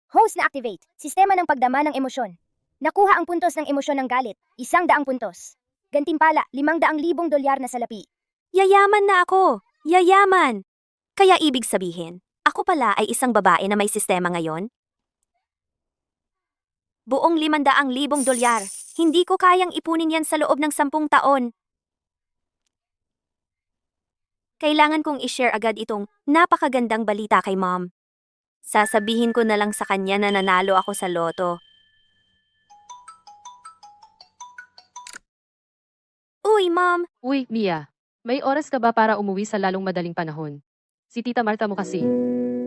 Host na activate. Sistema ng pagdama ng emosyon. Nakuha ang puntos ng emosyon ng galit. 100 puntos. Gantimpala, 500,000 dolyar na salapi. Yayaman na ako! Yayaman! Kaya ibig sabihin, ako pala ay isang babae na may sistema ngayon? Buong 500,000 dolyar. Hindi ko kayang ipunin yan sa loob ng 10 taon. Kailangan kong i-share agad itong napakagandang balita kay mom. Sasabihin ko na lang sa kanya na nanalo ako sa loto. Uy, mom! Uy, Mia. May oras ka ba para umuwi sa lalong madaling panahon? Si Tita Marta mo kasi.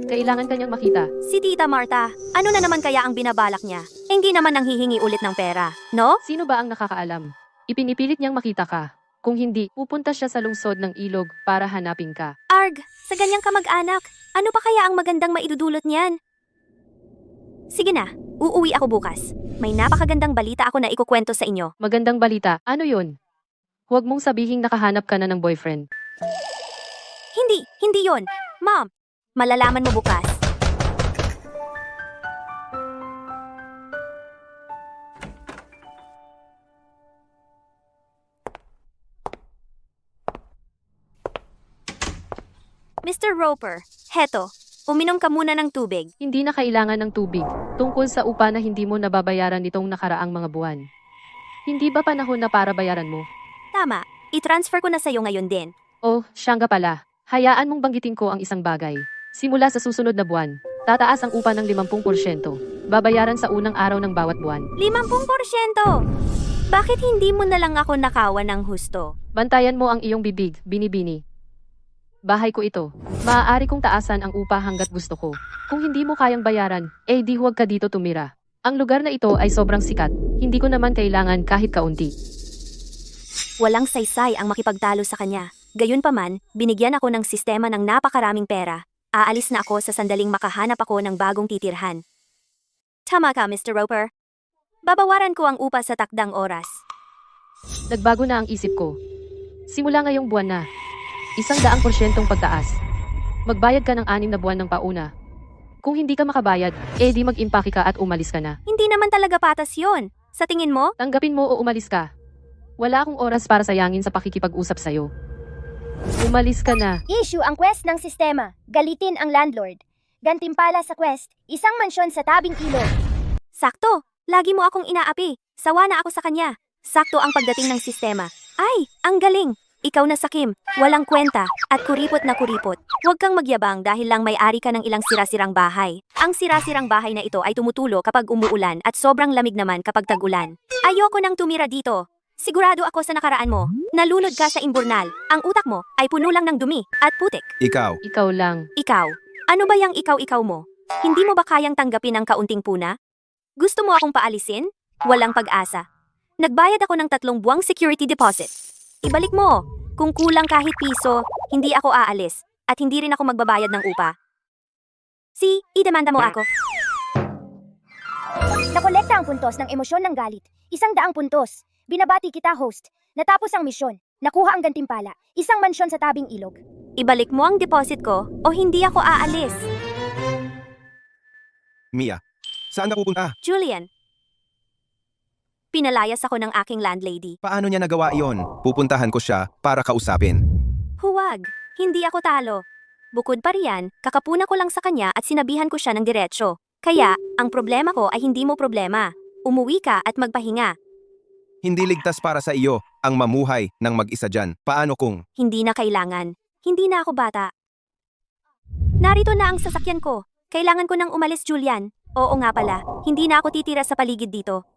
Kailangan kanyang makita. Si Tita Marta, ano na naman kaya ang binabalak niya? Hindi naman nang hihingi ulit ng pera, no? Sino ba ang nakakaalam? Ipinipilit niyang makita ka. Kung hindi, pupunta siya sa lungsod ng ilog para hanapin ka. Arg, sa ganyang kamag-anak, ano pa kaya ang magandang maidudulot niyan? Sige na, uuwi ako bukas. May napakagandang balita ako na ikukwento sa inyo. Magandang balita. Ano yun? Huwag mong sabihing nakahanap ka na ng boyfriend. Hindi yon. Mom, malalaman mo bukas. Mr. Roper, heto, uminom ka muna ng tubig. Hindi na kailangan ng tubig. Tungkol sa upa na hindi mo nababayaran nitong nakaraang mga buwan. Hindi ba panahon na para bayaran mo? Tama, i-transfer ko na sa'yo ngayon din. Oh, siya nga pala. Hayaan mong banggitin ko ang isang bagay. Simula sa susunod na buwan, tataas ang upa ng 50%. Babayaran sa unang araw ng bawat buwan. 50%! Bakit hindi mo na lang ako nakawan ng husto? Bantayan mo ang iyong bibig, binibini. Bahay ko ito. Maaari kong taasan ang upa hanggat gusto ko. Kung hindi mo kayang bayaran, di huwag ka dito tumira. Ang lugar na ito ay sobrang sikat. Hindi ko naman kailangan kahit kaunti. Walang saysay ang makipagtalo sa kanya. Gayunpaman, binigyan ako ng sistema ng napakaraming pera. Aalis na ako sa sandaling makahanap ako ng bagong titirhan. Tama ka, Mr. Roper. Babawaran ko ang upa sa takdang oras. Nagbago na ang isip ko. Simula ngayong buwan na. 100% pagtaas. Magbayad ka ng 6 na buwan ng pauna. Kung hindi ka makabayad, di mag-impake ka at umalis ka na. Hindi naman talaga patas yon. Sa tingin mo? Tanggapin mo o umalis ka. Wala akong oras para sayangin sa pakikipag-usap sa'yo. Umalis ka na. Issue ang quest ng sistema. Galitin ang landlord. Gantimpala sa quest, isang mansyon sa tabing ilog. Sakto, lagi mo akong inaapi. Sawa na ako sa kanya. Sakto ang pagdating ng sistema. Ay, ang galing! Ikaw na sakim, walang kwenta, at kuripot na kuripot. Huwag kang magyabang dahil lang may-ari ka ng ilang sira-sirang bahay. Ang sira-sirang bahay na ito ay tumutulo kapag umuulan at sobrang lamig naman kapag tag-ulan. Ayoko nang tumira dito. Sigurado ako sa nakaraan mo. Nalunod ka sa imburnal. Ang utak mo ay puno lang ng dumi at putik. Ikaw. Ikaw lang. Ikaw, ano ba yang ikaw-ikaw mo? Hindi mo ba kayang tanggapin ang kaunting puna? Gusto mo akong paalisin? Walang pag-asa. Nagbayad ako ng 3 buwang security deposit. Ibalik mo. Kung kulang kahit piso, hindi ako aalis. At hindi rin ako magbabayad ng upa. I-demanda mo ako. Nakolekta ang puntos ng emosyon ng galit. 100 puntos. Binabati kita, host. Natapos ang misyon. Nakuha ang gantimpala. Isang mansyon sa tabing ilog. Ibalik mo ang deposit ko o hindi ako aalis. Mia. Saan ka pupunta? Julian. Pinalayas ako ng aking landlady. Paano niya nagawa iyon? Pupuntahan ko siya para kausapin. Huwag, hindi ako talo. Bukod pa riyan, kakapuna ko lang sa kanya at sinabihan ko siya ng diretsyo. Kaya, ang problema ko ay hindi mo problema. Umuwi ka at magpahinga. Hindi ligtas para sa iyo ang mamuhay ng mag-isa dyan. Paano kung? Hindi na kailangan. Hindi na ako bata. Narito na ang sasakyan ko. Kailangan ko nang umalis, Julian. Oo nga pala, hindi na ako titira sa paligid dito.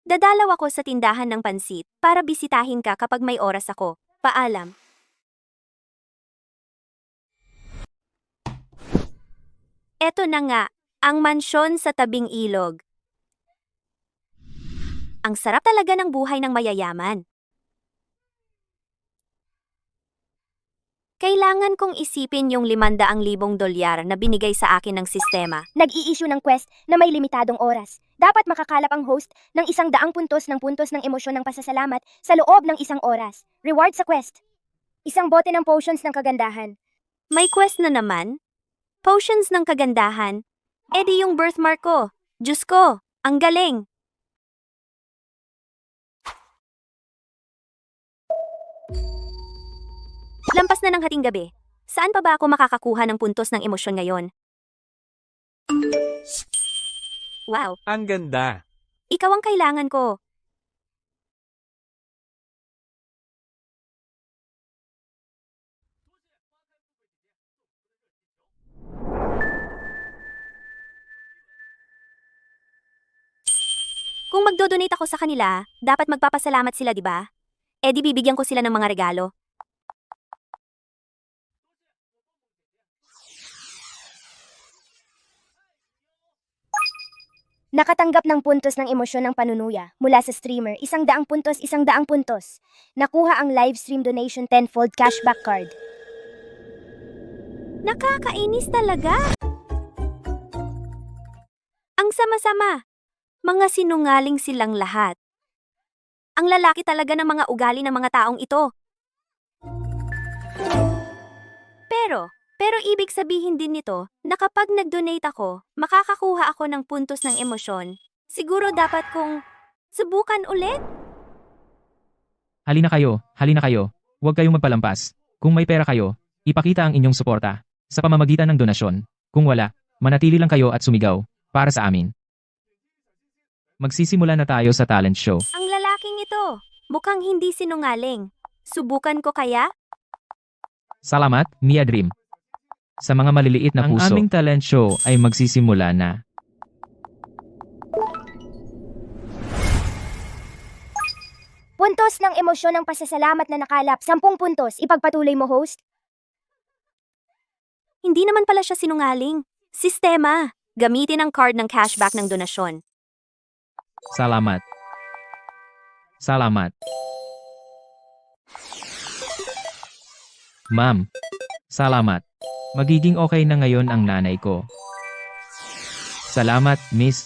Dadalaw ako sa tindahan ng pansit para bisitahin ka kapag may oras ako. Paalam. Eto na nga, ang mansyon sa tabing ilog. Ang sarap talaga ng buhay ng mayayaman. Kailangan kong isipin yung 500,000 dolyar na binigay sa akin ng sistema. Nag-i-issue ng quest na may limitadong oras. Dapat makakalap ang host ng 100 puntos ng emosyon ng pasasalamat sa loob ng 1 oras. Reward sa quest. Isang bote ng potions ng kagandahan. May quest na naman? Potions ng kagandahan? Edi yung birthmark ko. Diyos ko, ang galing. Lampas na ng hating gabi. Saan pa ba ako makakakuha ng puntos ng emosyon ngayon? Wow, Ang ganda. ikaw ang kailangan ko. Kung magdodonate ako sa kanila, dapat magpapasalamat sila, di ba? Eh di bibigyan ko sila ng mga regalo. Nakatanggap ng puntos ng emosyon ng panunuya mula sa streamer, 100 puntos, 100 puntos. Nakuha ang live stream donation 10-fold cashback card. Nakakainis talaga. Ang sama-sama. Mga sinungaling silang lahat. Ang lalaki talaga ng mga ugali ng mga taong ito. Pero ibig sabihin din nito na kapag nag-donate ako, makakakuha ako ng puntos ng emosyon. Siguro dapat kong subukan ulit? Halina kayo. Huwag kayong magpalampas. Kung may pera kayo, ipakita ang inyong suporta sa pamamagitan ng donasyon. Kung wala, manatili lang kayo at sumigaw para sa amin. Magsisimula na tayo sa talent show. Ang lalaking ito, mukhang hindi sinungaling. Subukan ko kaya? Salamat, Mia Dream. Sa mga maliliit na puso, ang aming talent show ay magsisimula na. Puntos ng emosyon ng pasasalamat na nakalap, 10 puntos. Ipagpatuloy mo, host. Hindi naman pala siya sinungaling. Sistema. Gamitin ang card ng cashback ng donasyon. Salamat. Ma'am, salamat. Magiging okay na ngayon ang nanay ko. Salamat, miss.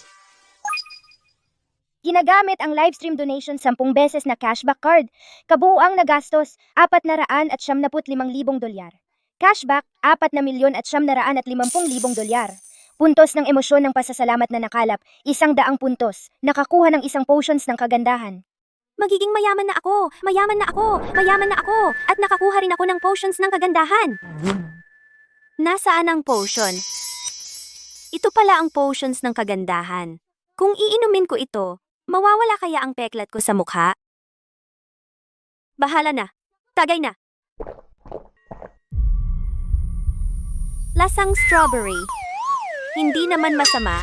Ginagamit ang live stream donation 10 beses na cashback card. Kabuuang nagastos, 475,000 dolyar. Cashback, 4,950,000 dolyar. Puntos ng emosyon ng pasasalamat na nakalap, 100 puntos. Nakakuha ng isang potions ng kagandahan. Magiging mayaman na ako, at nakakuha rin ako ng potions ng kagandahan. Nasaan ang potion? Ito pala ang potions ng kagandahan. Kung iinumin ko ito, mawawala kaya ang peklat ko sa mukha? Bahala na. Tagay na. Lasang strawberry. Hindi naman masama.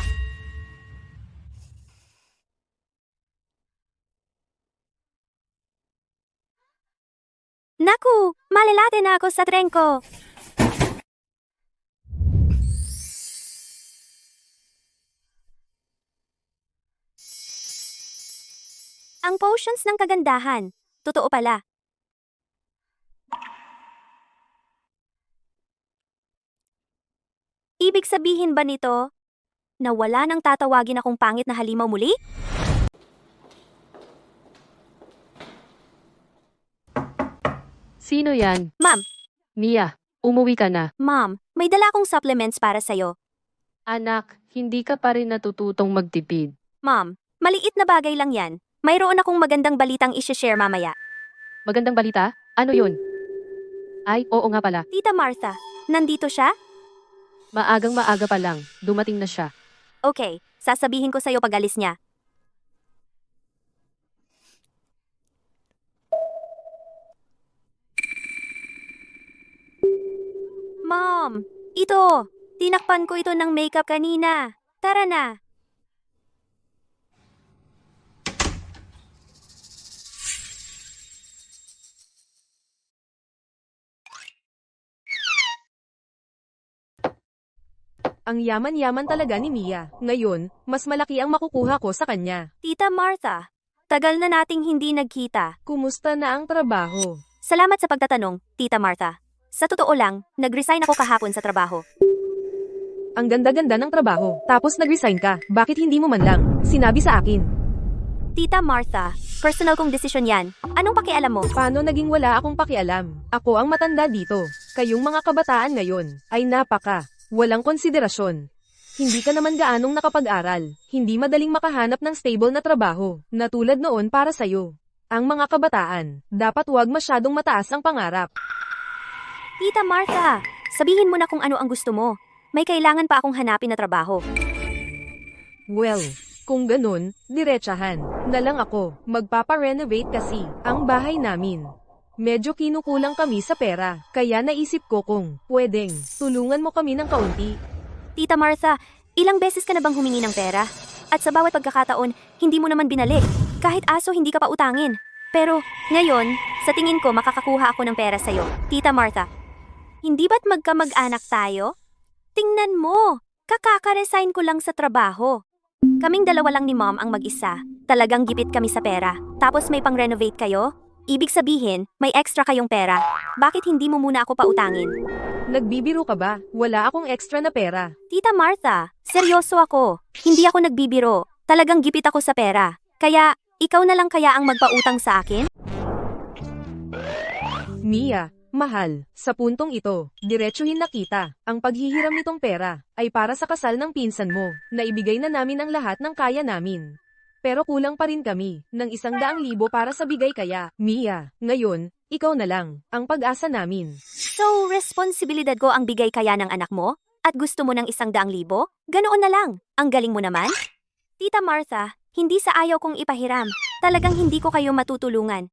Naku, malilate na ako sa tren ko. Ang potions ng kagandahan. Totoo pala. Ibig sabihin ba nito na wala nang tatawagin akong pangit na halimaw muli? Sino yan? Ma'am, Mia, umuwi ka na. ma'am, may dala akong supplements para sa'yo. Anak, hindi ka pa rin natututong magtipid. Ma'am, maliit na bagay lang yan. Mayroon akong magandang balitang isi-share mamaya. Magandang balita? Ano yun? Ay, oo nga pala. Tita Martha, nandito siya? Maagang maaga pa lang. Dumating na siya. Okay, sasabihin ko sa'yo pag alis niya. Mom, ito. Tinakpan ko ito ng makeup kanina. Tara na. Ang yaman-yaman talaga ni Mia. Ngayon, mas malaki ang makukuha ko sa kanya. Tita Martha, tagal na nating hindi nagkita. Kumusta na ang trabaho? Salamat sa pagtatanong, Tita Martha. Sa totoo lang, nag-resign ako kahapon sa trabaho. Ang ganda-ganda ng trabaho. Tapos nag-resign ka. Bakit hindi mo man lang sinabi sa akin? Tita Martha, personal kong desisyon yan. Anong pakialam mo? Paano naging wala akong pakialam? Ako ang matanda dito. Kayong mga kabataan ngayon ay walang konsiderasyon. Hindi ka naman gaanong nakapag-aral. Hindi madaling makahanap ng stable na trabaho, na tulad noon para sa'yo. Ang mga kabataan, dapat huwag masyadong mataas ang pangarap. Tita Martha, sabihin mo na kung ano ang gusto mo. May kailangan pa akong hanapin na trabaho. Well, kung ganun, diretsahan na lang ako. Magpapa-renovate kasi ang bahay namin. Medyo kinukulang kami sa pera, kaya naisip ko kung pwedeng tulungan mo kami ng kaunti. Tita Martha, ilang beses ka na bang humingi ng pera? At sa bawat pagkakataon, hindi mo naman binalik. Kahit aso, hindi ka pa utangin. Pero, ngayon, sa tingin ko makakakuha ako ng pera sa'yo. Tita Martha, hindi ba't magkamag-anak tayo? Tingnan mo, kakaka-resign ko lang sa trabaho. Kaming dalawa lang ni Mom ang mag-isa. Talagang gipit kami sa pera. Tapos may pang-renovate kayo? Ibig sabihin, may extra kayong pera. Bakit hindi mo muna ako pautangin? Nagbibiro ka ba? Wala akong extra na pera. Tita Martha, seryoso ako. Hindi ako nagbibiro. Talagang gipit ako sa pera. Kaya, ikaw na lang kaya ang magpautang sa akin? Mia, mahal, sa puntong ito, diretsuhin na kita. Ang paghihiram nitong pera ay para sa kasal ng pinsan mo, na ibigay na namin ang lahat ng kaya namin. Pero kulang pa rin kami, ng 100,000 para sa bigay kaya. Mia, ngayon, ikaw na lang, ang pag-asa namin. So, responsibilidad ko ang bigay kaya ng anak mo? At gusto mo ng 100,000? Ganoon na lang. Ang galing mo naman. Tita Martha, hindi sa ayaw kong ipahiram. Talagang hindi ko kayo matutulungan.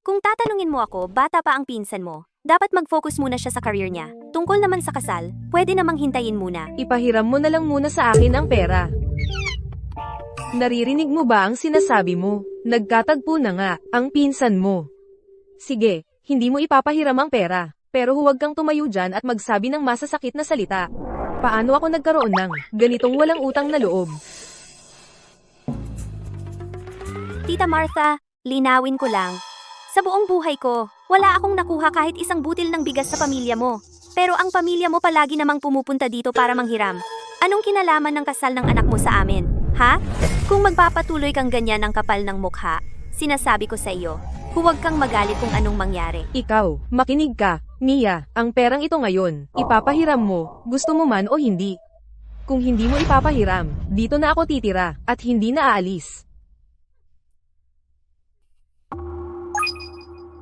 Kung tatanungin mo ako, bata pa ang pinsan mo. Dapat mag-focus muna siya sa career niya. Tungkol naman sa kasal, pwede namang hintayin muna. Ipahiram mo na lang muna sa akin ang pera. Naririnig mo ba ang sinasabi mo? Nagkatagpo na nga, ang pinsan mo. Sige, hindi mo ipapahiram ang pera, pero huwag kang tumayo dyan at magsabi ng masasakit na salita. Paano ako nagkaroon ng ganitong walang utang na loob? Tita Martha, linawin ko lang. Sa buong buhay ko, wala akong nakuha kahit isang butil ng bigas sa pamilya mo. Pero ang pamilya mo palagi namang pumupunta dito para manghiram. Anong kinalaman ng kasal ng anak mo sa amin? Ha? Kung magpapatuloy kang ganyan ang kapal ng mukha, sinasabi ko sa iyo, huwag kang magalit kung anong mangyari. Ikaw, makinig ka. Mia, ang perang ito ngayon, ipapahiram mo, gusto mo man o hindi. Kung hindi mo ipapahiram, dito na ako titira, at hindi na aalis.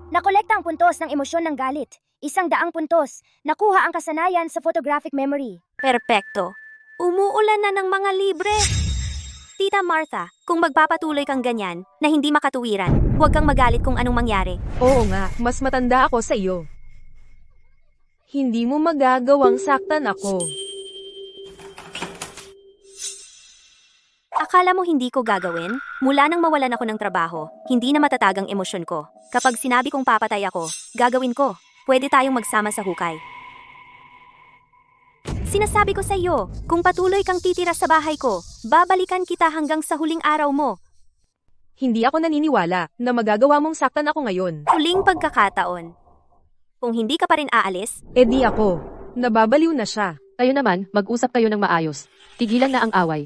Nakolekta ang puntos ng emosyon ng galit. 100 puntos. Nakuha ang kasanayan sa photographic memory. Perpekto. Umuulan na ng mga libre. Tita Martha, kung magpapatuloy kang ganyan, na hindi makatuwiran, huwag kang magalit kung anong mangyari. Oo nga, mas matanda ako sa iyo. Hindi mo magagawang saktan ako. Akala mo hindi ko gagawin? Mula nang mawalan ako ng trabaho, hindi na matatag ang emosyon ko. Kapag sinabi kong papatay ako, gagawin ko. Pwede tayong magsama sa hukay. Sinasabi ko sa iyo, kung patuloy kang titira sa bahay ko, babalikan kita hanggang sa huling araw mo. Hindi ako naniniwala na magagawa mong saktan ako ngayon. Huling pagkakataon. Kung hindi ka pa rin aalis, Di ako. Nababaliw na siya. Kayo naman, mag-usap kayo ng maayos. Tigilan na ang away.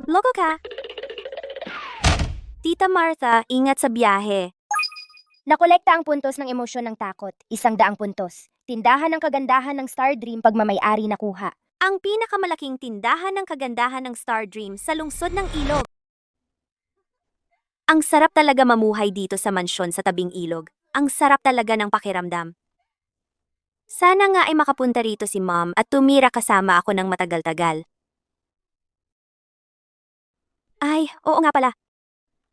loko ka. Tita Martha, ingat sa biyahe. Nakolekta ang puntos ng emosyon ng takot. 100 puntos. Tindahan ng kagandahan ng Star Dream pagmamay-ari nakuha. Ang pinakamalaking tindahan ng kagandahan ng Star Dream sa lungsod ng ilog. Ang sarap talaga mamuhay dito sa mansyon sa tabing ilog. Ang sarap talaga ng pakiramdam. Sana nga ay makapunta rito si Mom at tumira kasama ako ng matagal-tagal. Ay, oo nga pala.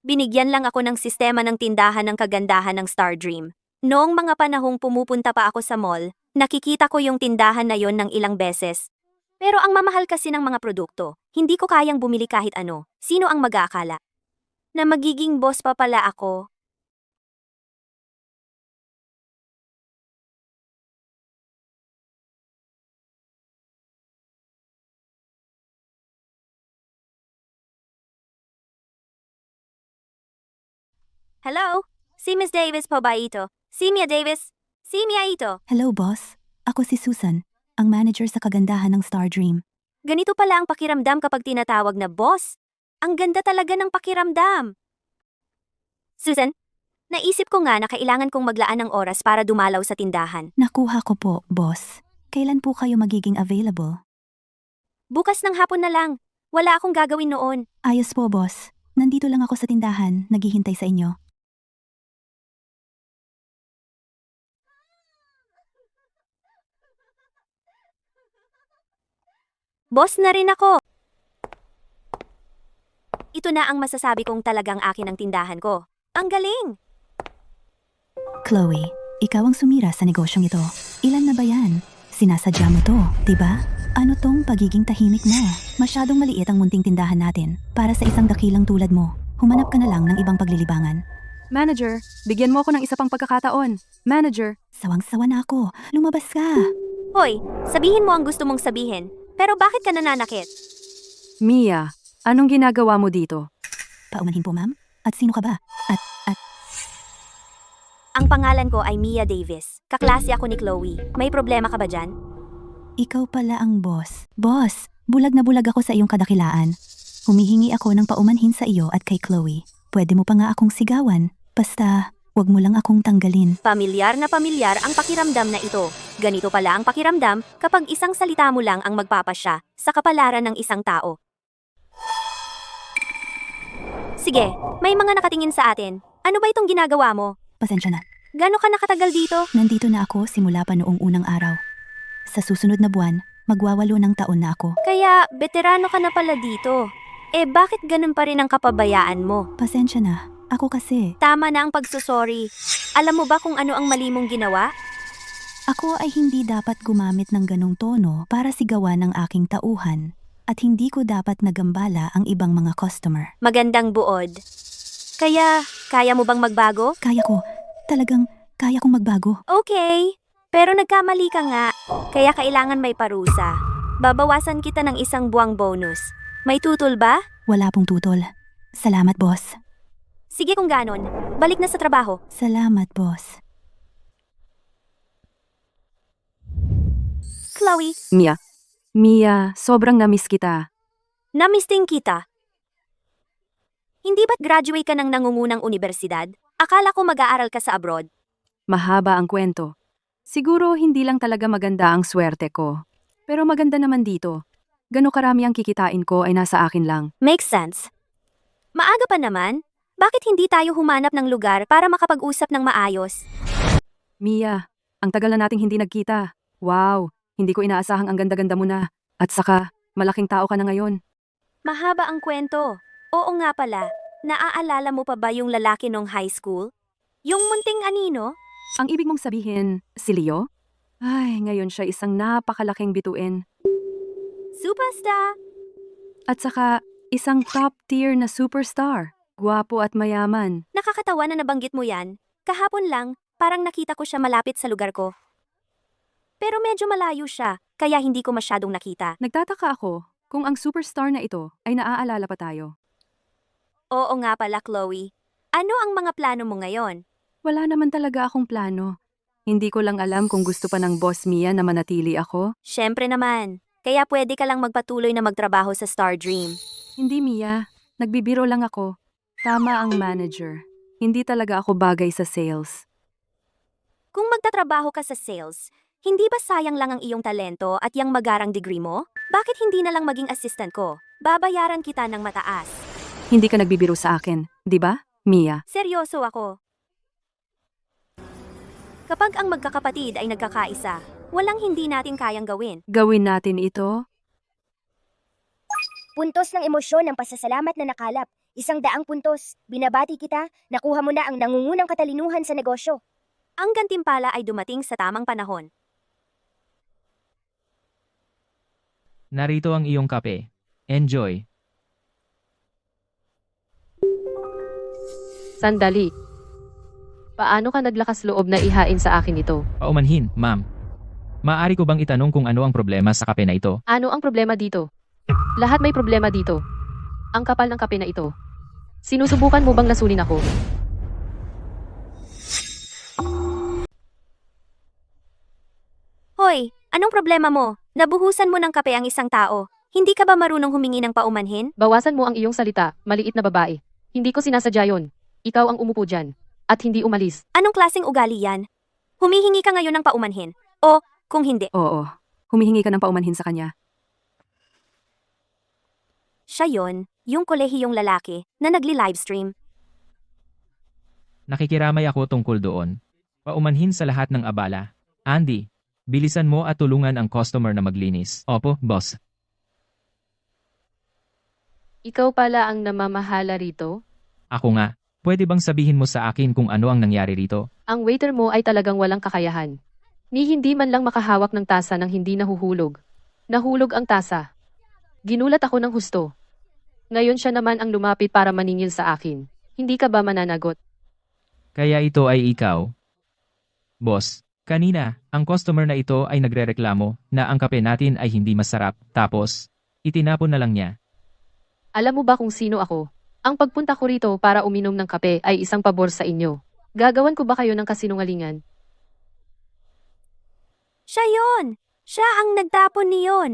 Binigyan lang ako ng sistema ng tindahan ng kagandahan ng Star Dream. Noong mga panahong pumupunta pa ako sa mall, nakikita ko yung tindahan na yon ng ilang beses. Pero ang mamahal kasi ng mga produkto, hindi ko kayang bumili kahit ano. Sino ang mag-aakala? Na magiging boss pa pala ako. Hello? Si Miss Davis po ba ito? Si Mia Davis? Si Mia ito? Hello, boss. Ako si Susan, ang manager sa kagandahan ng Star Dream. Ganito pala ang pakiramdam kapag tinatawag na boss. Ang ganda talaga ng pakiramdam. Susan, naisip ko nga na kailangan kong maglaan ng oras para dumalaw sa tindahan. Nakuha ko po, boss. Kailan po kayo magiging available? Bukas ng hapon na lang. Wala akong gagawin noon. Ayos po, boss. Nandito lang ako sa tindahan, naghihintay sa inyo. Boss na rin ako. Ito na ang masasabi kong talagang akin ang tindahan ko. Ang galing! Chloe, ikaw ang sumira sa negosyong ito. Ilan na ba yan? Sinasadya mo to, diba? Ano tong pagiging tahimik mo? Masyadong maliit ang munting tindahan natin para sa isang dakilang tulad mo. Humanap ka na lang ng ibang paglilibangan. Manager, bigyan mo ako ng isa pang pagkakataon. Manager, Sawang-sawa na ako. Lumabas ka. Hoy, sabihin mo ang gusto mong sabihin. Pero bakit ka nananakit? Mia, anong ginagawa mo dito? Paumanhin po, ma'am. At sino ka ba? Ang pangalan ko ay Mia Davis. Kaklase ako ni Chloe. May problema ka ba dyan? Ikaw pala ang boss. Boss, bulag na bulag ako sa iyong kadakilaan. Humihingi ako ng paumanhin sa iyo at kay Chloe. Pwede mo pa nga akong sigawan. Basta, wag mo lang akong tanggalin. Pamilyar na pamilyar ang pakiramdam na ito. Ganito pala ang pakiramdam kapag isang salita mo lang ang magpapasya sa kapalaran ng isang tao. Sige, may mga nakatingin sa atin. Ano ba itong ginagawa mo? Pasensya na. Gano'n ka nakatagal dito? Nandito na ako simula pa noong unang araw. Sa susunod na buwan, magwawalo ng taon na ako. Kaya, veterano ka na pala dito. Eh bakit ganun pa rin ang kapabayaan mo? Pasensya na. Ako kasi, Tama na ang pagsusorry. Alam mo ba kung ano ang mali mong ginawa? ako ay hindi dapat gumamit ng ganong tono para sigawan ng aking tauhan. At hindi ko dapat nagambala ang ibang mga customer. Magandang buod. Kaya mo bang magbago? Kaya ko, talagang kaya kong magbago. Okay, pero nagkamali ka nga. Kaya kailangan may parusa. Babawasan kita ng 1 buwang bonus. May tutol ba? Wala pong tutol. Salamat, boss. Sige kung ganon. Balik na sa trabaho. Salamat, boss. Chloe, Mia, sobrang namiss kita. namisting kita. Hindi ba't graduate ka ng nangungunang universidad? Akala ko mag-aaral ka sa abroad. Mahaba ang kwento. Siguro hindi lang talaga maganda ang swerte ko. Pero maganda naman dito. Gano'ng karami ang kikitain ko ay nasa akin lang. Makes sense. Maaga pa naman. Bakit hindi tayo humanap ng lugar para makapag-usap ng maayos? Mia, ang tagal na nating hindi nagkita. Wow, hindi ko inaasahang ang ganda-ganda mo na. At saka, malaking tao ka na ngayon. Mahaba ang kwento. Oo nga pala. Naaalala mo pa ba yung lalaki nung high school? Yung munting anino? Ang ibig mong sabihin, si Leo? Ay, ngayon siya isang napakalaking bituin. Superstar! At saka, isang top tier na superstar. Gwapo at mayaman. Nakakatawa na nabanggit mo yan. Kahapon lang, parang nakita ko siya malapit sa lugar ko. Pero medyo malayo siya, kaya hindi ko masyadong nakita. Nagtataka ako kung ang superstar na ito ay naaalala pa tayo. Oo nga pala, Chloe. Ano ang mga plano mo ngayon? Wala naman talaga akong plano. Hindi ko lang alam kung gusto pa ng boss Mia na manatili ako. Siyempre naman. Kaya pwede ka lang magpatuloy na magtrabaho sa Star Dream. Hindi Mia, nagbibiro lang ako. Tama ang manager. Hindi talaga ako bagay sa sales. Kung magtatrabaho ka sa sales, hindi ba sayang lang ang iyong talento at yung magarang degree mo? Bakit hindi na lang maging assistant ko? Babayaran kita ng mataas. Hindi ka nagbibiro sa akin, di ba, Mia? Seryoso ako. Kapag ang magkakapatid ay nagkakaisa, walang hindi natin kayang gawin. Gawin natin ito? Puntos ng emosyon ng pasasalamat na nakalap. 100 puntos. Binabati kita, nakuha mo na ang nangungunang katalinuhan sa negosyo. Ang gantimpala ay dumating sa tamang panahon. Narito ang iyong kape. Enjoy. Sandali. Paano ka naglakas loob na ihain sa akin ito? Paumanhin, ma'am. Maaari ko bang itanong kung ano ang problema sa kape na ito? Ano ang problema dito? Lahat may problema dito. Ang kapal ng kape na ito. Sinusubukan mo bang lasunin ako? Hoy, anong problema mo? Nabuhusan mo ng kape ang isang tao. Hindi ka ba marunong humingi ng paumanhin? Bawasan mo ang iyong salita, maliit na babae. Hindi ko sinasadya yon. Ikaw ang umupo dyan. At hindi umalis. Anong klaseng ugali yan? Humihingi ka ngayon ng paumanhin? O, kung hindi, Oo, humihingi ka ng paumanhin sa kanya. Siya yon, yung kolehiyong lalaki na nagli-livestream. Nakikiramay ako tungkol doon. Paumanhin sa lahat ng abala. Andy, bilisan mo at tulungan ang customer na maglinis. Opo, boss. Ikaw pala ang namamahala rito? Ako nga. Pwede bang sabihin mo sa akin kung ano ang nangyari rito? Ang waiter mo ay talagang walang kakayahan. Ni hindi man lang makahawak ng tasa nang hindi nahuhulog. Nahulog ang tasa. Ginulat ako ng husto. Ngayon siya naman ang lumapit para maningil sa akin. Hindi ka ba mananagot? Kaya ito ay ikaw. Boss, kanina, ang customer na ito ay nagrereklamo na ang kape natin ay hindi masarap, tapos, itinapon na lang niya. Alam mo ba kung sino ako? Ang pagpunta ko rito para uminom ng kape ay isang pabor sa inyo. Gagawan ko ba kayo ng kasinungalingan? Siya yon! Siya ang nagtapon niyon.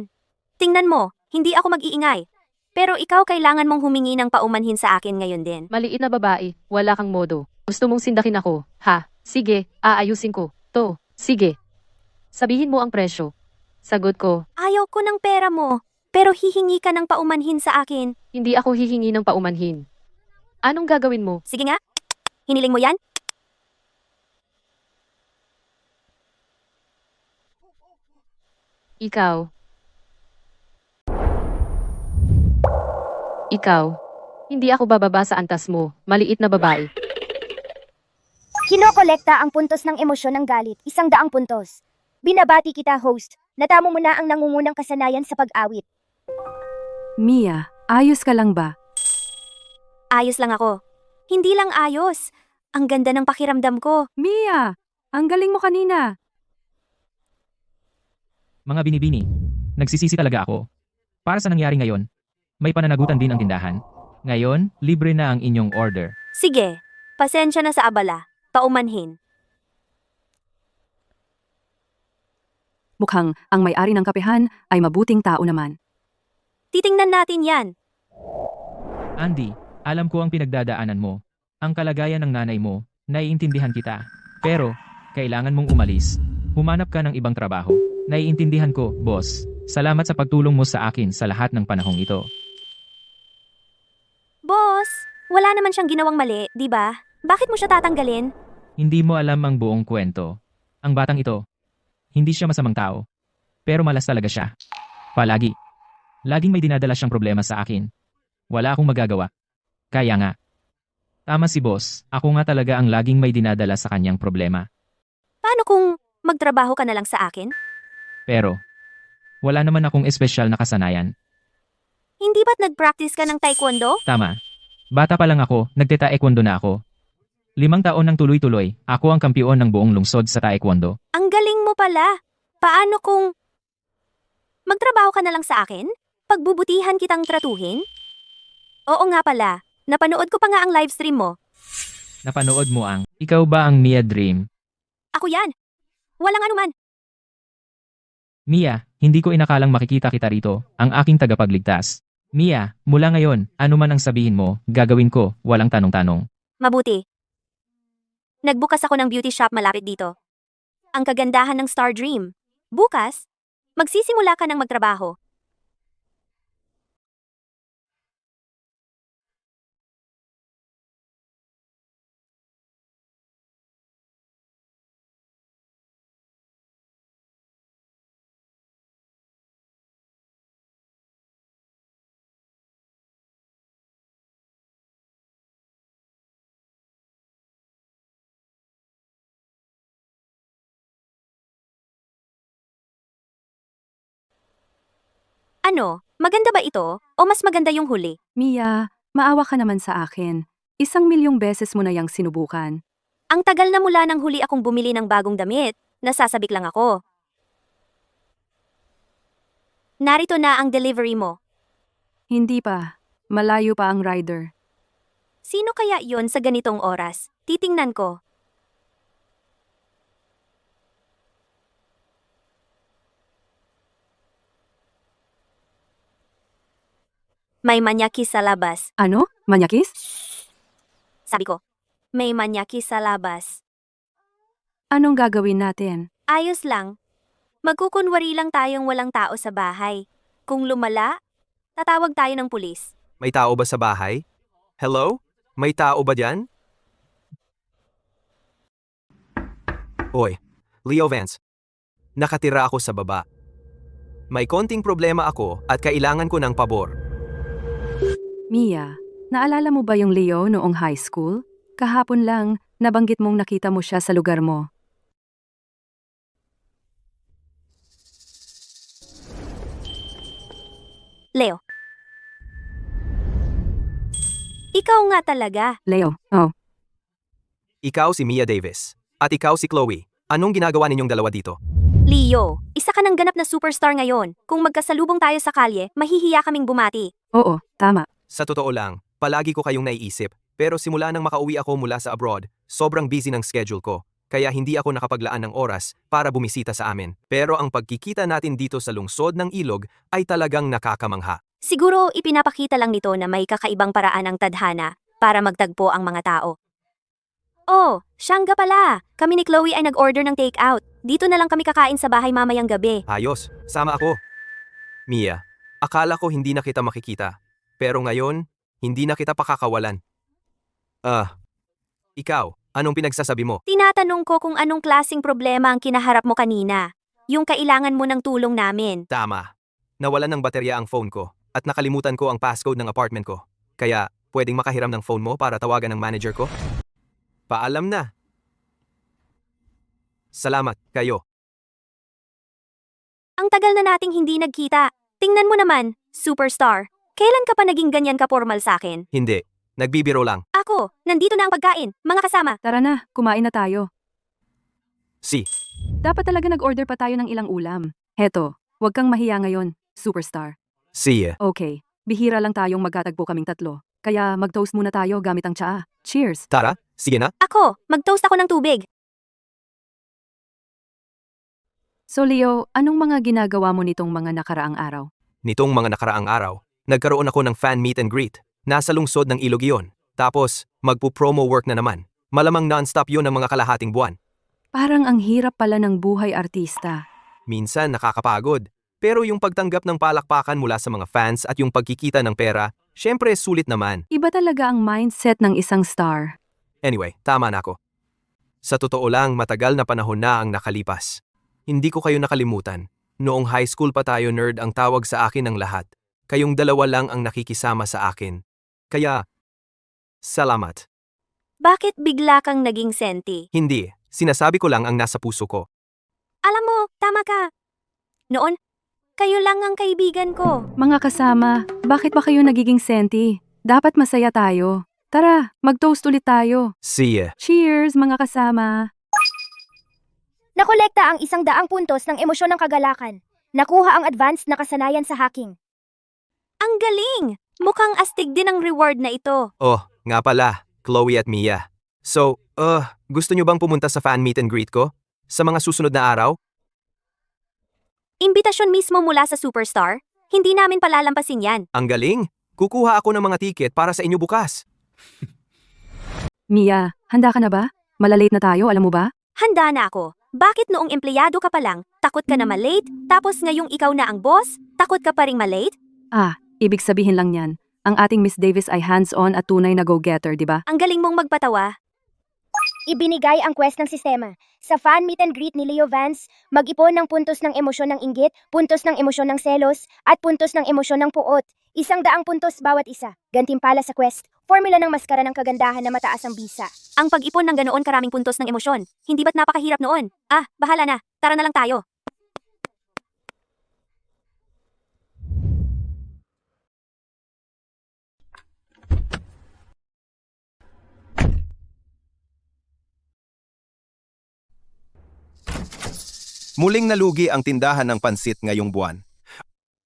Tingnan mo, hindi ako mag-iingay. Pero ikaw kailangan mong humingi ng paumanhin sa akin ngayon din. Maliit na babae, wala kang modo. Gusto mong sindakin ako, ha? Sige, aayusin ko. To, sige. Sabihin mo ang presyo. Sagot ko, Ayaw ko ng pera mo, pero hihingi ka ng paumanhin sa akin. hindi ako hihingi ng paumanhin. Anong gagawin mo? Sige nga, hiniling mo yan? Ikaw. Ikaw. Hindi ako bababa sa antas mo, maliit na babae. Kinokolekta ang puntos ng emosyon ng galit, 100 puntos. Binabati kita, host. Natamo mo na ang nangungunang kasanayan sa pag-awit. Mia, ayos ka lang ba? Ayos lang ako. Hindi lang ayos. Ang ganda ng pakiramdam ko. Mia, ang galing mo kanina. Mga binibini, nagsisisi talaga ako. Para sa nangyari ngayon, may pananagutan din ang tindahan. Ngayon, libre na ang inyong order. Sige, pasensya na sa abala. Paumanhin. Mukhang ang may-ari ng kapehan ay mabuting tao naman. Titingnan natin yan. Andy, alam ko ang pinagdadaanan mo. Ang kalagayan ng nanay mo, naiintindihan kita. Pero, kailangan mong umalis. Humanap ka ng ibang trabaho. Naiintindihan ko, boss. Salamat sa pagtulong mo sa akin sa lahat ng panahong ito. Boss, wala naman siyang ginawang mali, di ba? Bakit mo siya tatanggalin? Hindi mo alam ang buong kwento. Ang batang ito, hindi siya masamang tao. Pero malas talaga siya. Palagi. Laging may dinadala siyang problema sa akin. Wala akong magagawa. Kaya nga. Tama si boss, ako nga talaga ang laging may dinadala sa kanyang problema. Paano kung magtrabaho ka na lang sa akin? Pero, wala naman akong espesyal na kasanayan. Hindi ba't nag-practice ka ng taekwondo? Tama. Bata pa lang ako, nagte-taekwondo na ako. 5 taon nang tuloy-tuloy, ako ang kampiyon ng buong lungsod sa taekwondo. Ang galing mo pala. Paano kung magtrabaho ka na lang sa akin? Pagbubutihan kitang tratuhin? Oo nga pala. Napanood ko pa nga ang livestream mo. Napanood mo ang, ikaw ba ang Mia Dream? Ako yan. Walang anuman. Mia, hindi ko inakalang makikita kita rito, ang aking tagapagligtas. Mia, mula ngayon, ano man ang sabihin mo, gagawin ko, walang tanong-tanong. Mabuti. Nagbukas ako ng beauty shop malapit dito. Ang kagandahan ng Star Dream. Bukas, magsisimula ka ng magtrabaho. Ano, maganda ba ito o mas maganda yung huli? Mia, maawa ka naman sa akin. 1,000,000 beses mo na yang sinubukan. Ang tagal na mula nang huli akong bumili ng bagong damit, nasasabik lang ako. Narito na ang delivery mo. Hindi pa. Malayo pa ang rider. Sino kaya yon sa ganitong oras? Titingnan ko. May manyakis sa labas. Ano? Manyakis? Sabi ko, may manyakis sa labas. Anong gagawin natin? Ayos lang. Magkukunwari lang tayong walang tao sa bahay. Kung lumala, tatawag tayo ng pulis. May tao ba sa bahay? Hello? May tao ba dyan? Oy, Leo Vance. Nakatira ako sa baba. May konting problema ako at kailangan ko ng pabor. Mia, naalala mo ba yung Leo noong high school? Kahapon lang, nabanggit mong nakita mo siya sa lugar mo. Leo. Ikaw nga talaga. Leo, oh, Ikaw si Mia Davis. At ikaw si Chloe. Anong ginagawa ninyong dalawa dito? Leo, isa ka ng ganap na superstar ngayon. Kung magkasalubong tayo sa kalye, mahihiya kaming bumati. oo, tama. Sa totoo lang, palagi ko kayong naiisip. Pero simula nang makauwi ako mula sa abroad, sobrang busy ng schedule ko. Kaya hindi ako nakapaglaan ng oras para bumisita sa amin. Pero ang pagkikita natin dito sa lungsod ng ilog ay talagang nakakamangha. Siguro ipinapakita lang nito na may kakaibang paraan ang tadhana para magtagpo ang mga tao. Oh, siyang pala. Kami ni Chloe ay nag-order ng takeout. Dito na lang kami kakain sa bahay mamayang gabi. Ayos, sama ako. Mia, akala ko hindi na kita makikita. Pero ngayon, hindi na kita pakakawalan. Ikaw, anong pinagsasabi mo? Tinatanong ko kung anong klasing problema ang kinaharap mo kanina. Yung kailangan mo ng tulong namin. Tama. Nawalan ng baterya ang phone ko at nakalimutan ko ang passcode ng apartment ko. Kaya, pwedeng makahiram ng phone mo para tawagan ng manager ko? Paalam na. Salamat, kayo. Ang tagal na nating hindi nagkita. Tingnan mo naman, superstar. Kailan ka pa naging ganyan ka-formal sa akin? Hindi. Nagbibiro lang. Ako, nandito na ang pagkain, mga kasama. Tara na, kumain na tayo. Si. Dapat talaga nag-order pa tayo ng ilang ulam. Heto, huwag kang mahiya ngayon, superstar. Si. Okay, bihira lang tayong magkatagpo kaming tatlo. Kaya mag-toast muna tayo gamit ang tsaa. Cheers! Tara, sige na. Ako, mag-toast ako ng tubig. So Leo, anong mga ginagawa mo nitong mga nakaraang araw? Nitong mga nakaraang araw, nagkaroon ako ng fan meet and greet. Nasa lungsod ng ilog iyon. Tapos, magpo-promo work na naman. Malamang non-stop yun ng mga kalahating buwan. Parang ang hirap pala ng buhay artista. Minsan nakakapagod. Pero yung pagtanggap ng palakpakan mula sa mga fans at yung pagkikita ng pera, syempre sulit naman. Iba talaga ang mindset ng isang star. Anyway, tama na ako. Sa totoo lang, matagal na panahon na ang nakalipas. Hindi ko kayo nakalimutan. Noong high school pa tayo, nerd ang tawag sa akin ng lahat. Kayong dalawa lang ang nakikisama sa akin. Kaya, salamat. Bakit bigla kang naging senti? Hindi, sinasabi ko lang ang nasa puso ko. Alam mo, tama ka. Noon, kayo lang ang kaibigan ko. Mga kasama, bakit ba kayo nagiging senti? Dapat masaya tayo. Tara, mag-toast ulit tayo. See ya. Cheers, mga kasama! Nakolekta ang 100 puntos ng emosyon ng kagalakan. Nakuha ang advanced na kasanayan sa hacking. Ang galing! Mukhang astig din ang reward na ito. Oh, nga pala, Chloe at Mia. So, gusto nyo bang pumunta sa fan meet and greet ko? Sa mga susunod na araw? Imbitasyon mismo mula sa superstar? Hindi namin palalampasin yan. Ang galing! Kukuha ako ng mga tiket para sa inyo bukas. Mia, handa ka na ba? Malalate na tayo, alam mo ba? Handa na ako. Bakit noong empleyado ka pa lang, takot ka na malate? Tapos ngayong ikaw na ang boss, takot ka pa ring malate? Ah, ibig sabihin lang yan. Ang ating Miss Davis ay hands-on at tunay na go-getter, di ba? Ang galing mong magpatawa. Ibinigay ang quest ng sistema. Sa fan meet and greet ni Leo Vance, mag-ipon ng puntos ng emosyon ng inggit, puntos ng emosyon ng selos, at puntos ng emosyon ng puot. 100 puntos bawat isa. Gantimpala sa quest. Formula ng maskara ng kagandahan na mataas ang bisa. Ang pag-ipon ng ganoon karaming puntos ng emosyon. Hindi ba't napakahirap noon? Ah, bahala na. Tara na lang tayo. Muling nalugi ang tindahan ng pansit ngayong buwan.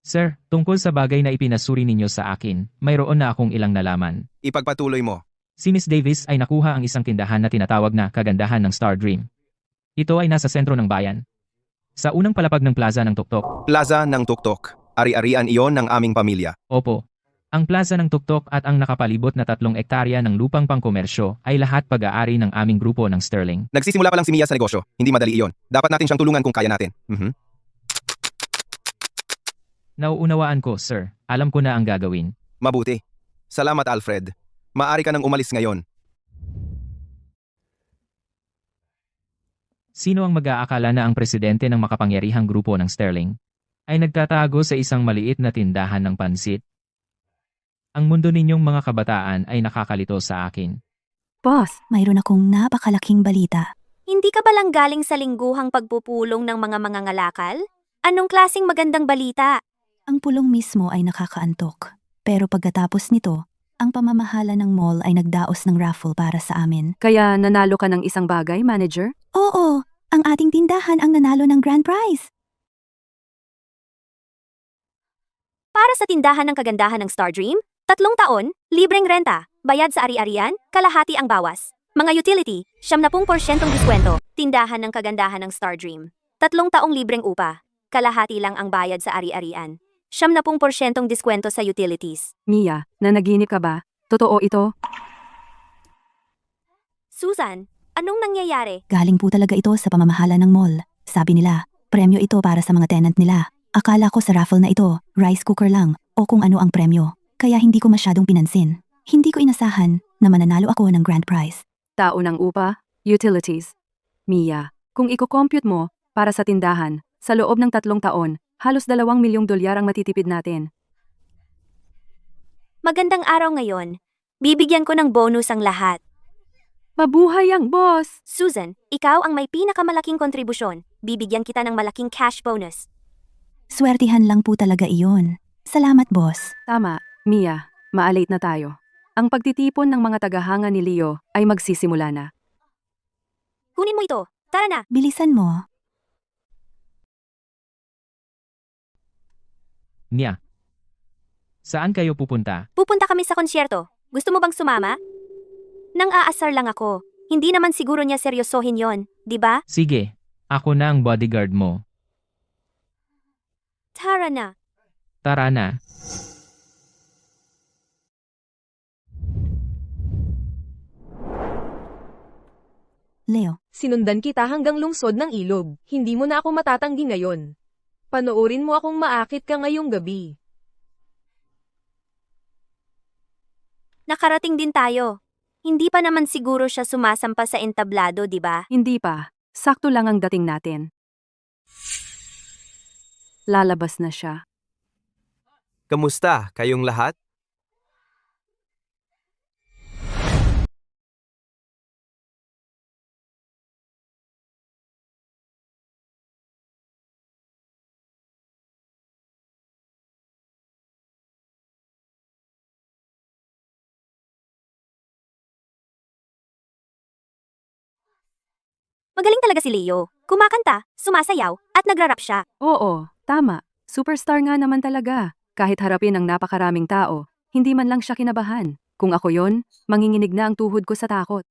Sir, tungkol sa bagay na ipinasuri ninyo sa akin, mayroon na akong ilang nalaman. Ipagpatuloy mo. Si Miss Davis ay nakuha ang isang tindahan na tinatawag na kagandahan ng Star Dream. Ito ay nasa sentro ng bayan. Sa unang palapag ng plaza ng Tuktok. Plaza ng Tuktok. Ari-arian iyon ng aming pamilya. Opo. Ang plaza ng Tuktok at ang nakapalibot na 3 ektarya ng lupang pangkomersyo ay lahat pag-aari ng aming grupo ng Sterling. Nagsisimula pa lang si Mia sa negosyo. Hindi madali iyon. Dapat natin siyang tulungan kung kaya natin. Nauunawaan ko, sir. Alam ko na ang gagawin. Mabuti. Salamat, Alfred. Maari ka nang umalis ngayon. Sino ang mag-aakala na ang presidente ng makapangyarihang grupo ng Sterling ay nagtatago sa isang maliit na tindahan ng pansit? Ang mundo ninyong mga kabataan ay nakakalito sa akin. Boss, Mayroon akong napakalaking balita. Hindi ka ba lang galing sa lingguhang pagpupulong ng mga mangangalakal? Anong klasing magandang balita? Ang pulong mismo ay nakakaantok. Pero pagkatapos nito, ang pamamahala ng mall ay nagdaos ng raffle para sa amin. kaya nanalo ka ng isang bagay, manager? Oo, ang ating tindahan ang nanalo ng grand prize. Para sa tindahan ng kagandahan ng Star Dream, 3 taon, libreng renta, bayad sa ari-arian, kalahati ang bawas. Mga utility, 70% diskwento, tindahan ng kagandahan ng Star Dream. 3 taong libreng upa, kalahati lang ang bayad sa ari-arian. 70% diskwento sa utilities. Mia, nanaginip ka ba? Totoo ito? Susan, anong nangyayari? Galing po talaga ito sa pamamahala ng mall. Sabi nila, premyo ito para sa mga tenant nila. Akala ko sa raffle na ito, rice cooker lang, o kung ano ang premyo. Kaya hindi ko masyadong pinansin. Hindi ko inasahan na mananalo ako ng grand prize. Tao ng upa, utilities. Mia, kung iko-compute mo, para sa tindahan, sa loob ng 3 taon, halos $2 milyong ang matitipid natin. Magandang araw ngayon. Bibigyan ko ng bonus ang lahat. Mabuhay ang boss! Susan, ikaw ang may pinakamalaking kontribusyon. Bibigyan kita ng malaking cash bonus. Swertihan lang po talaga iyon. Salamat, boss. Tama, Mia, ma-late na tayo. Ang pagtitipon ng mga tagahanga ni Leo ay magsisimula na. Kunin mo ito. Tara na. Bilisan mo. Nia. Saan kayo pupunta? Pupunta kami sa konsyerto. Gusto mo bang sumama? Nang aasar lang ako. Hindi naman siguro niya seryosohin yon, di ba? Sige, ako na ang bodyguard mo. Tara na. Tara na. Leo, Sinundan kita hanggang lungsod ng ilog. Hindi mo na ako matatanggi ngayon. Panoorin mo akong maakit ka ngayong gabi. Nakarating din tayo. Hindi pa naman siguro siya sumasampa sa entablado, di ba? Hindi pa, sakto lang ang dating natin. Lalabas na siya. Kamusta kayong lahat? Magaling talaga si Leo. Kumakanta, sumasayaw, at nagrarap siya. Oo, tama. Superstar nga naman talaga. Kahit harapin ang napakaraming tao, hindi man lang siya kinabahan. Kung ako yon, manginginig na ang tuhod ko sa takot.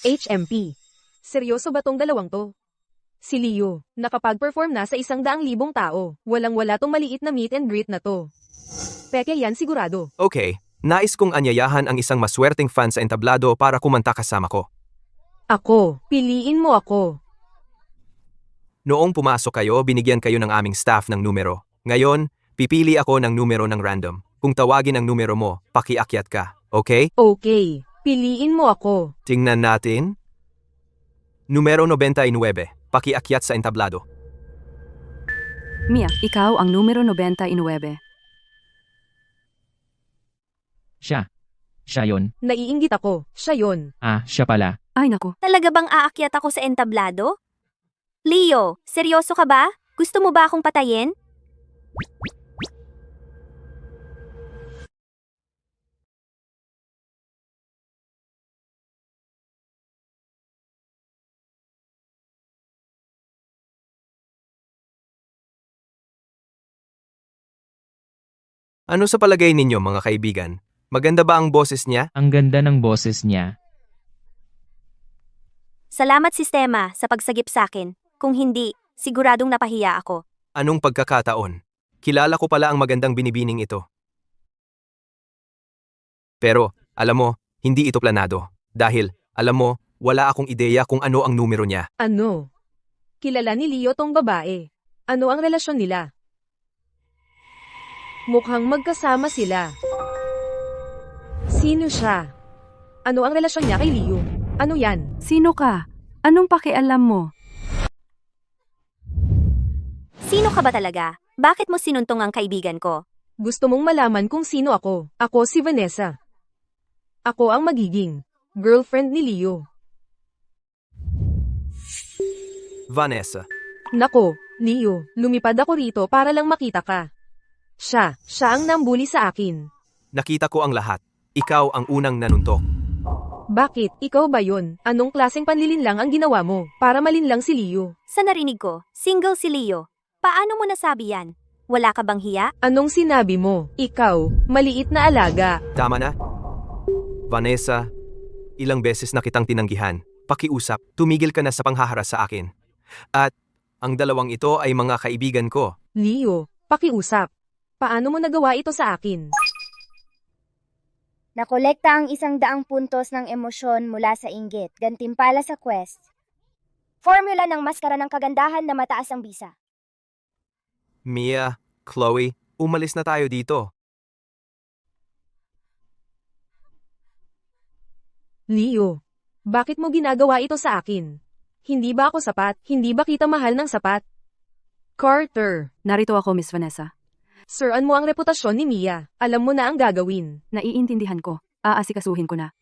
HMP. Seryoso ba tong dalawang to? Si Leo, nakapag-perform na sa 100,000 tao. Walang-wala tong maliit na meet and greet na to. Peke yan sigurado. Okay, nais kong anyayahan ang isang maswerteng fan sa entablado para kumanta kasama ko. Ako, piliin mo ako. Noong pumasok kayo, binigyan kayo ng aming staff ng numero. Ngayon, pipili ako ng numero ng random. Kung tawagin ang numero mo, pakiakyat ka, okay? Okay, piliin mo ako. Tingnan natin. Numero 99, pakiakyat sa entablado. Mia, ikaw ang numero 99. Siya. Siya yon. Naiinggit ako, siya yon. Ah, siya pala. Ay naku, Talaga bang aakyat ako sa entablado? Leo, seryoso ka ba? Gusto mo ba akong patayin? Ano sa palagay ninyo mga kaibigan? Maganda ba ang boses niya? Ang ganda ng boses niya. Salamat sistema sa pagsagip sa akin. Kung hindi, siguradong napahiya ako. Anong pagkakataon? Kilala ko pala ang magandang binibining ito. Pero, alam mo, hindi ito planado. Dahil, alam mo, wala akong ideya kung ano ang numero niya. Ano? Kilala ni Leo tong babae. Ano ang relasyon nila? Mukhang magkasama sila. Sino siya? Ano ang relasyon niya kay Leo? Ano yan? Sino ka? Anong pakialam mo? Sino ka ba talaga? Bakit mo sinuntong ang kaibigan ko? Gusto mong malaman kung sino ako? Ako si Vanessa. Ako ang magiging girlfriend ni Leo. Vanessa. Nako, Leo, lumipad ako rito para lang makita ka. Siya ang nambuli sa akin. Nakita ko ang lahat. Ikaw ang unang nanuntok. Bakit? Ikaw ba yun? Anong klaseng panlilinlang ang ginawa mo para malinlang si Leo? Sa narinig ko, single si Leo. Paano mo nasabi yan? Wala ka bang hiya? Anong sinabi mo? Ikaw, maliit na alaga. Tama na? Vanessa, ilang beses na kitang tinanggihan. Pakiusap, tumigil ka na sa panghaharas sa akin. At ang dalawang ito ay mga kaibigan ko. Leo, pakiusap. Paano mo nagawa ito sa akin? Nakolekta ang 100 puntos ng emosyon mula sa inggit, gantimpala sa quest. Formula ng maskara ng kagandahan na mataas ang bisa. Mia, Chloe, umalis na tayo dito. Leo, bakit mo ginagawa ito sa akin? Hindi ba ako sapat? Hindi ba kita mahal ng sapat? Carter, Narito ako, Miss Vanessa. siran mo ang reputasyon ni Mia. Alam mo na ang gagawin. Naiintindihan ko. Aasikasuhin ko na.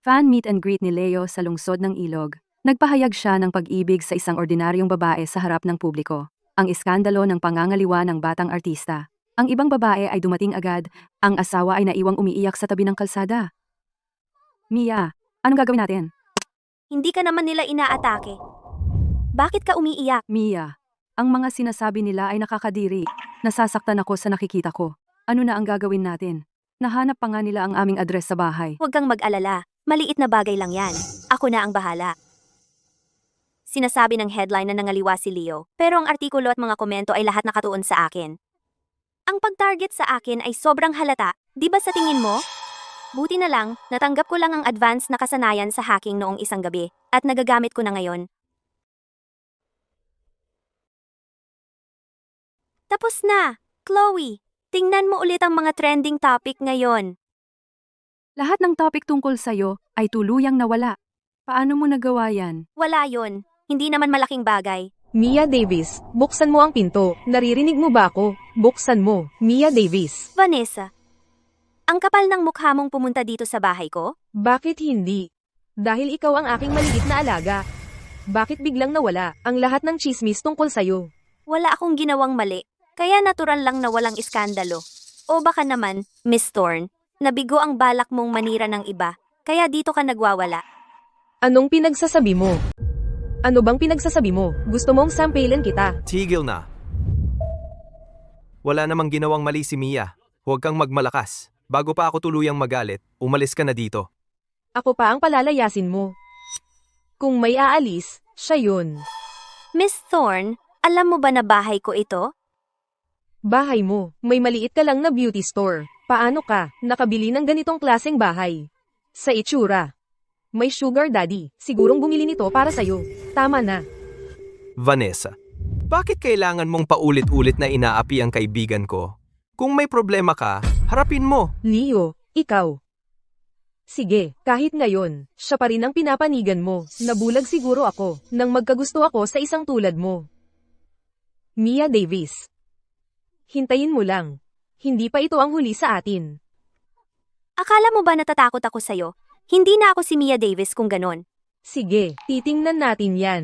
Fan meet and greet ni Leo sa lungsod ng Ilog. Nagpahayag siya ng pag-ibig sa isang ordinaryong babae sa harap ng publiko. Ang iskandalo ng pangangaliwa ng batang artista. Ang ibang babae ay dumating agad. Ang asawa ay naiwang umiiyak sa tabi ng kalsada. Mia, anong gagawin natin? Hindi ka naman nila inaatake. Bakit ka umiiyak? Mia, ang mga sinasabi nila ay nakakadiri. Nasasaktan ako sa nakikita ko. Ano na ang gagawin natin? Nahanap pa nga nila ang aming address sa bahay. Huwag kang mag-alala. Maliit na bagay lang yan. Ako na ang bahala. Sinasabi ng headline na nangaliwa si Leo, pero ang artikulo at mga komento ay lahat nakatuon sa akin. Ang pag-target sa akin ay sobrang halata, di ba sa tingin mo? Buti na lang, natanggap ko lang ang advance na kasanayan sa hacking noong isang gabi, at nagagamit ko na ngayon. Tapos na! Chloe, tingnan mo ulit ang mga trending topic ngayon. Lahat ng topic tungkol sa'yo ay tuluyang nawala. Paano mo nagawa yan? Wala yon. Hindi naman malaking bagay. Mia Davis, buksan mo ang pinto. Naririnig mo ba ako? Buksan mo, Mia Davis. Vanessa, ang kapal ng mukha mong pumunta dito sa bahay ko? Bakit hindi? Dahil ikaw ang aking maliit na alaga. Bakit biglang nawala ang lahat ng chismis tungkol sa'yo? Wala akong ginawang mali, kaya natural lang na walang iskandalo. O baka naman, Miss Thorne, nabigo ang balak mong manira ng iba, kaya dito ka nagwawala. Anong pinagsasabi mo? Ano bang pinagsasabi mo? Gusto mong sampilin kita? Tigil na. Wala namang ginawang mali si Mia. Huwag kang magmalakas. Bago pa ako tuluyang magalit, umalis ka na dito. Ako pa ang palalayasin mo. Kung may aalis, siya yun. Miss Thorne, alam mo ba na bahay ko ito? Bahay mo, may maliit ka lang na beauty store. Paano ka nakabili ng ganitong klaseng bahay? Sa itsura. May sugar daddy, sigurong bumili nito para sa'yo. Tama na. Vanessa, bakit kailangan mong paulit-ulit na inaapi ang kaibigan ko? Kung may problema ka, harapin mo. Leo, ikaw. Sige, kahit ngayon, siya pa rin ang pinapanigan mo. Nabulag siguro ako nang magkagusto ako sa isang tulad mo. Mia Davis. Hintayin mo lang. Hindi pa ito ang huli sa atin. Akala mo ba natatakot ako sa'yo? Hindi na ako si Mia Davis kung ganon. Sige, titingnan natin yan.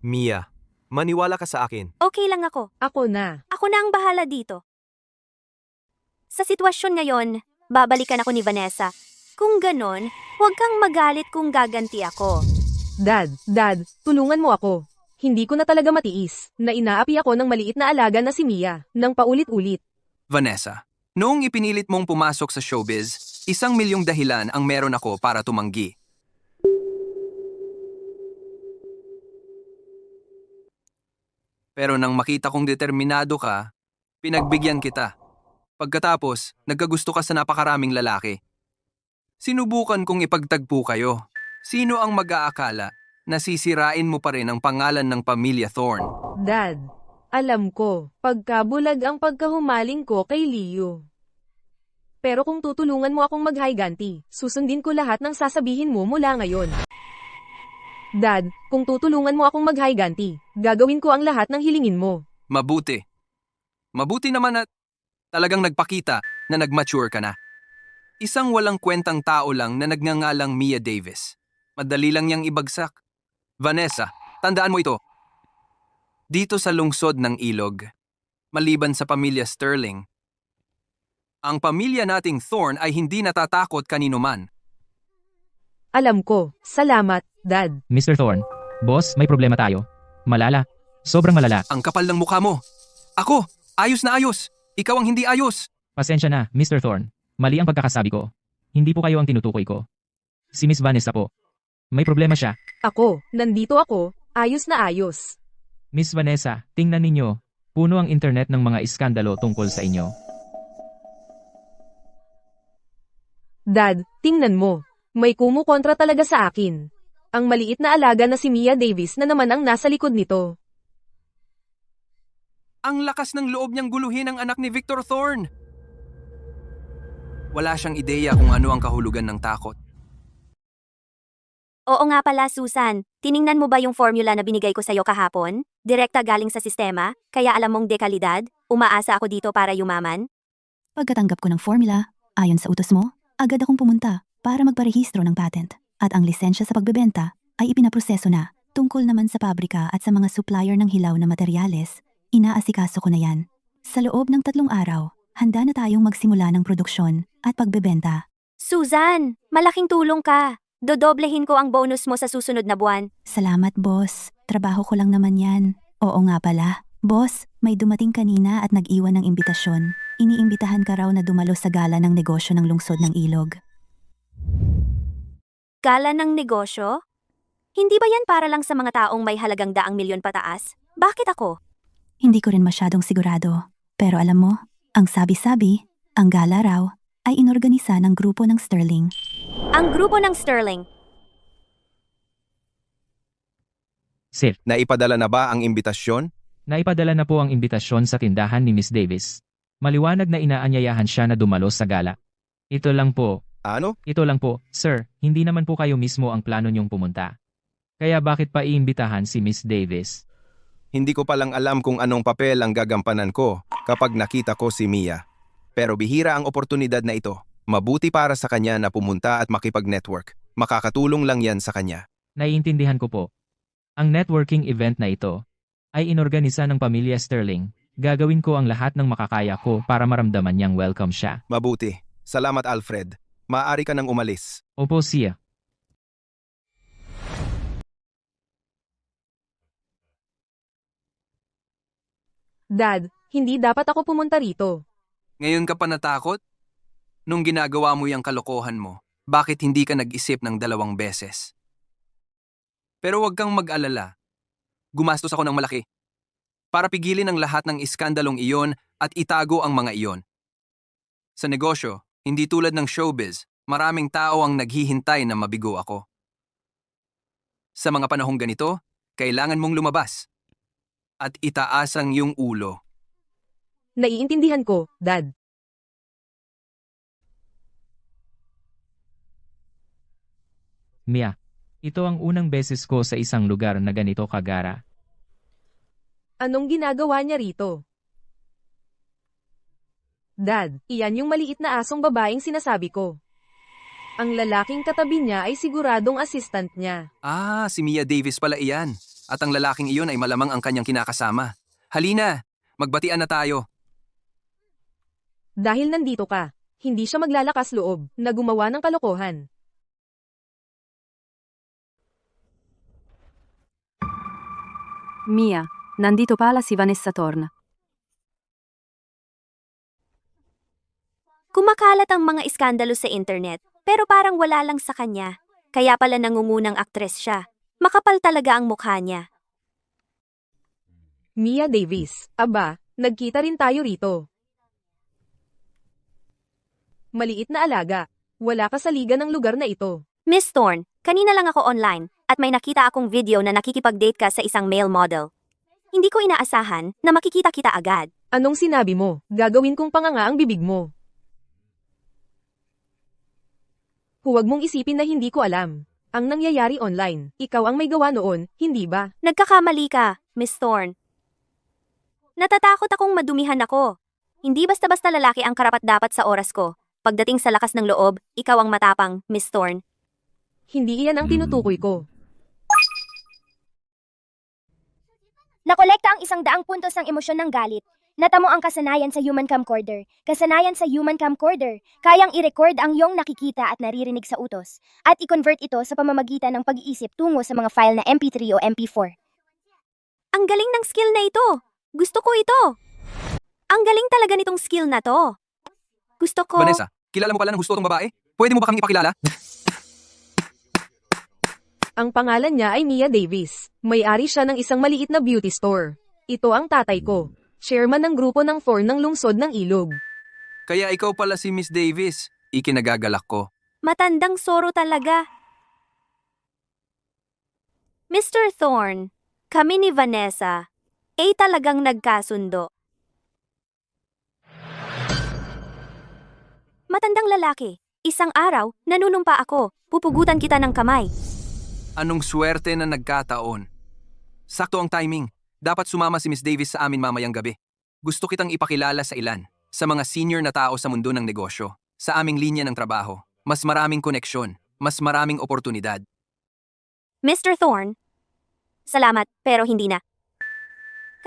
Mia, maniwala ka sa akin. Okay lang ako. Ako na. Ako na ang bahala dito. Sa sitwasyon ngayon, babalikan ako ni Vanessa. Kung ganon, huwag kang magalit kung gaganti ako. Dad, tulungan mo ako. Hindi ko na talaga matiis na inaapi ako ng maliit na alaga na si Mia nang paulit-ulit. Vanessa, noong ipinilit mong pumasok sa showbiz, 1,000,000 dahilan ang meron ako para tumanggi. Pero nang makita kong determinado ka, pinagbigyan kita. Pagkatapos, nagkagusto ka sa napakaraming lalaki. Sinubukan kong ipagtagpo kayo. Sino ang mag-aakala na sisirain mo pa rin ang pangalan ng pamilya Thorne? Dad, Alam ko, pagkabulag ang pagkahumaling ko kay Leo. Pero kung tutulungan mo akong maghiganti, susundin ko lahat ng sasabihin mo mula ngayon. Dad, kung tutulungan mo akong maghiganti, gagawin ko ang lahat ng hilingin mo. Mabuti. Mabuti naman at talagang nagpakita na nag-mature ka na. Isang walang kwentang tao lang na nagngangalang Mia Davis. Madali lang niyang ibagsak. Vanessa, tandaan mo ito. Dito sa lungsod ng Ilog, maliban sa pamilya Sterling, ang pamilya nating Thorne ay hindi natatakot kanino man. Alam ko, salamat, Dad. Mr. Thorne, boss, may problema tayo. Malala. Sobrang malala. Ang kapal ng mukha mo. Ako, ayos na ayos. Ikaw ang hindi ayos. Pasensya na, Mr. Thorne. Mali ang pagkakasabi ko. Hindi po kayo ang tinutukoy ko. Si Miss Vanessa po. May problema siya. Ako, nandito ako, ayos na ayos. Miss Vanessa, tingnan ninyo. Puno ang internet ng mga iskandalo tungkol sa inyo. Dad, tingnan mo. May kumukontra talaga sa akin. Ang maliit na alaga na si Mia Davis na naman ang nasa likod nito. Ang lakas ng loob niyang guluhin ang anak ni Victor Thorne. Wala siyang ideya kung ano ang kahulugan ng takot. Oo nga pala, Susan. Tiningnan mo ba yung formula na binigay ko sa'yo kahapon? Direkta galing sa sistema, kaya alam mong dekalidad, umaasa ako dito para yumaman? Pagkatanggap ko ng formula, ayon sa utos mo, agad akong pumunta para magparehistro ng patent. At ang lisensya sa pagbebenta ay ipinaproseso na. Tungkol naman sa pabrika at sa mga supplier ng hilaw na materyales, inaasikaso ko na yan. Sa loob ng 3 araw, handa na tayong magsimula ng produksyon at pagbebenta. Susan, malaking tulong ka. Dodoblehin ko ang bonus mo sa susunod na buwan. Salamat, boss. Trabaho ko lang naman yan. Oo nga pala. Boss, may dumating kanina at nag-iwan ng imbitasyon. Iniimbitahan ka raw na dumalo sa gala ng negosyo ng lungsod ng Ilog. Gala ng negosyo? Hindi ba yan para lang sa mga taong may halagang 100 milyon pataas? Bakit ako? Hindi ko rin masyadong sigurado. Pero alam mo, ang sabi-sabi, ang gala raw ay inorganisa ng grupo ng Sterling. Ang grupo ng Sterling. Sir, Naipadala na ba ang imbitasyon? naipadala na po ang imbitasyon sa tindahan ni Miss Davis. Maliwanag na inaanyayahan siya na dumalo sa gala. Ito lang po, sir, hindi naman po kayo mismo ang plano niyong pumunta. Kaya bakit pa iimbitahan si Miss Davis? Hindi ko palang alam kung anong papel ang gagampanan ko kapag nakita ko si Mia. Pero bihira ang oportunidad na ito. Mabuti para sa kanya na pumunta at makipag-network. Makakatulong lang yan sa kanya. Naiintindihan ko po. Ang networking event na ito ay inorganisa ng pamilya Sterling. Gagawin ko ang lahat ng makakaya ko para maramdaman niyang welcome siya. Mabuti. Salamat, Alfred. Maaari ka nang umalis. Opo, siya. Dad, hindi dapat ako pumunta rito. Ngayon ka pa natakot? Nung ginagawa mo yung kalokohan mo, bakit hindi ka nag-isip ng 2 beses? Pero huwag kang mag-alala. Gumastos ako ng malaki. Para pigilin ang lahat ng iskandalong iyon at itago ang mga iyon. Sa negosyo, hindi tulad ng showbiz, maraming tao ang naghihintay na mabigo ako. Sa mga panahong ganito, kailangan mong lumabas. At itaas ang iyong ulo. Naiintindihan ko, Dad. Mia, ito ang unang beses ko sa isang lugar na ganito kagara. Anong ginagawa niya rito? Dad, iyan yung maliit na asong babaeng sinasabi ko. Ang lalaking katabi niya ay siguradong assistant niya. Ah, si Mia Davis pala iyan. At ang lalaking iyon ay malamang ang kanyang kinakasama. Halina, magbatian na tayo. Dahil nandito ka, hindi siya maglalakas loob na gumawa ng kalokohan. Mia, nandito pala si Vanessa Thorne. Kumakalat ang mga iskandalo sa internet, pero parang wala lang sa kanya. Kaya pala nangungunang aktres siya. Makapal talaga ang mukha niya. Mia Davis, aba, nagkita rin tayo rito. Maliit na alaga, wala ka sa liga ng lugar na ito. Miss Thorne, kanina lang ako online, at may nakita akong video na nakikipag-date ka sa isang male model. Hindi ko inaasahan na makikita kita agad. Anong sinabi mo? Gagawin kong panganga ang bibig mo. Huwag mong isipin na hindi ko alam. Ang nangyayari online, ikaw ang may gawa noon, hindi ba? Nagkakamali ka, Miss Thorne. Natatakot akong madumihan ako. Hindi basta-basta lalaki ang karapat-dapat sa oras ko. Pagdating sa lakas ng loob, ikaw ang matapang, Miss Thorne. Hindi iyan ang tinutukoy ko. Nakolekta ang 100 puntos ng emosyon ng galit. Natamo ang kasanayan sa human camcorder. Kasanayan sa human camcorder. Kayang i-record ang iyong nakikita at naririnig sa utos. At i-convert ito sa pamamagitan ng pag-iisip tungo sa mga file na MP3 o MP4. Ang galing ng skill na ito. Gusto ko ito. Ang galing talaga nitong skill na to. Gusto ko... Vanessa, kilala mo pala ng gusto tong babae? Pwede mo ba kang ipakilala? Ang pangalan niya ay Mia Davis. May-ari siya ng isang maliit na beauty store. Ito ang tatay ko. Chairman ng grupo ng Thorn ng lungsod ng Ilog. Kaya ikaw pala si Miss Davis. Ikinagagalak ko. Matandang soro talaga. Mr. Thorne, kami ni Vanessa, ay talagang nagkasundo. Matandang lalaki, isang araw, nanunumpa ako, pupugutan kita ng kamay. Anong swerte na nagkataon? Sakto ang timing. Dapat sumama si Miss Davis sa amin mamayang gabi. Gusto kitang ipakilala sa ilan, sa mga senior na tao sa mundo ng negosyo, sa aming linya ng trabaho. Mas maraming koneksyon, mas maraming oportunidad. Mr. Thorne, salamat pero hindi na.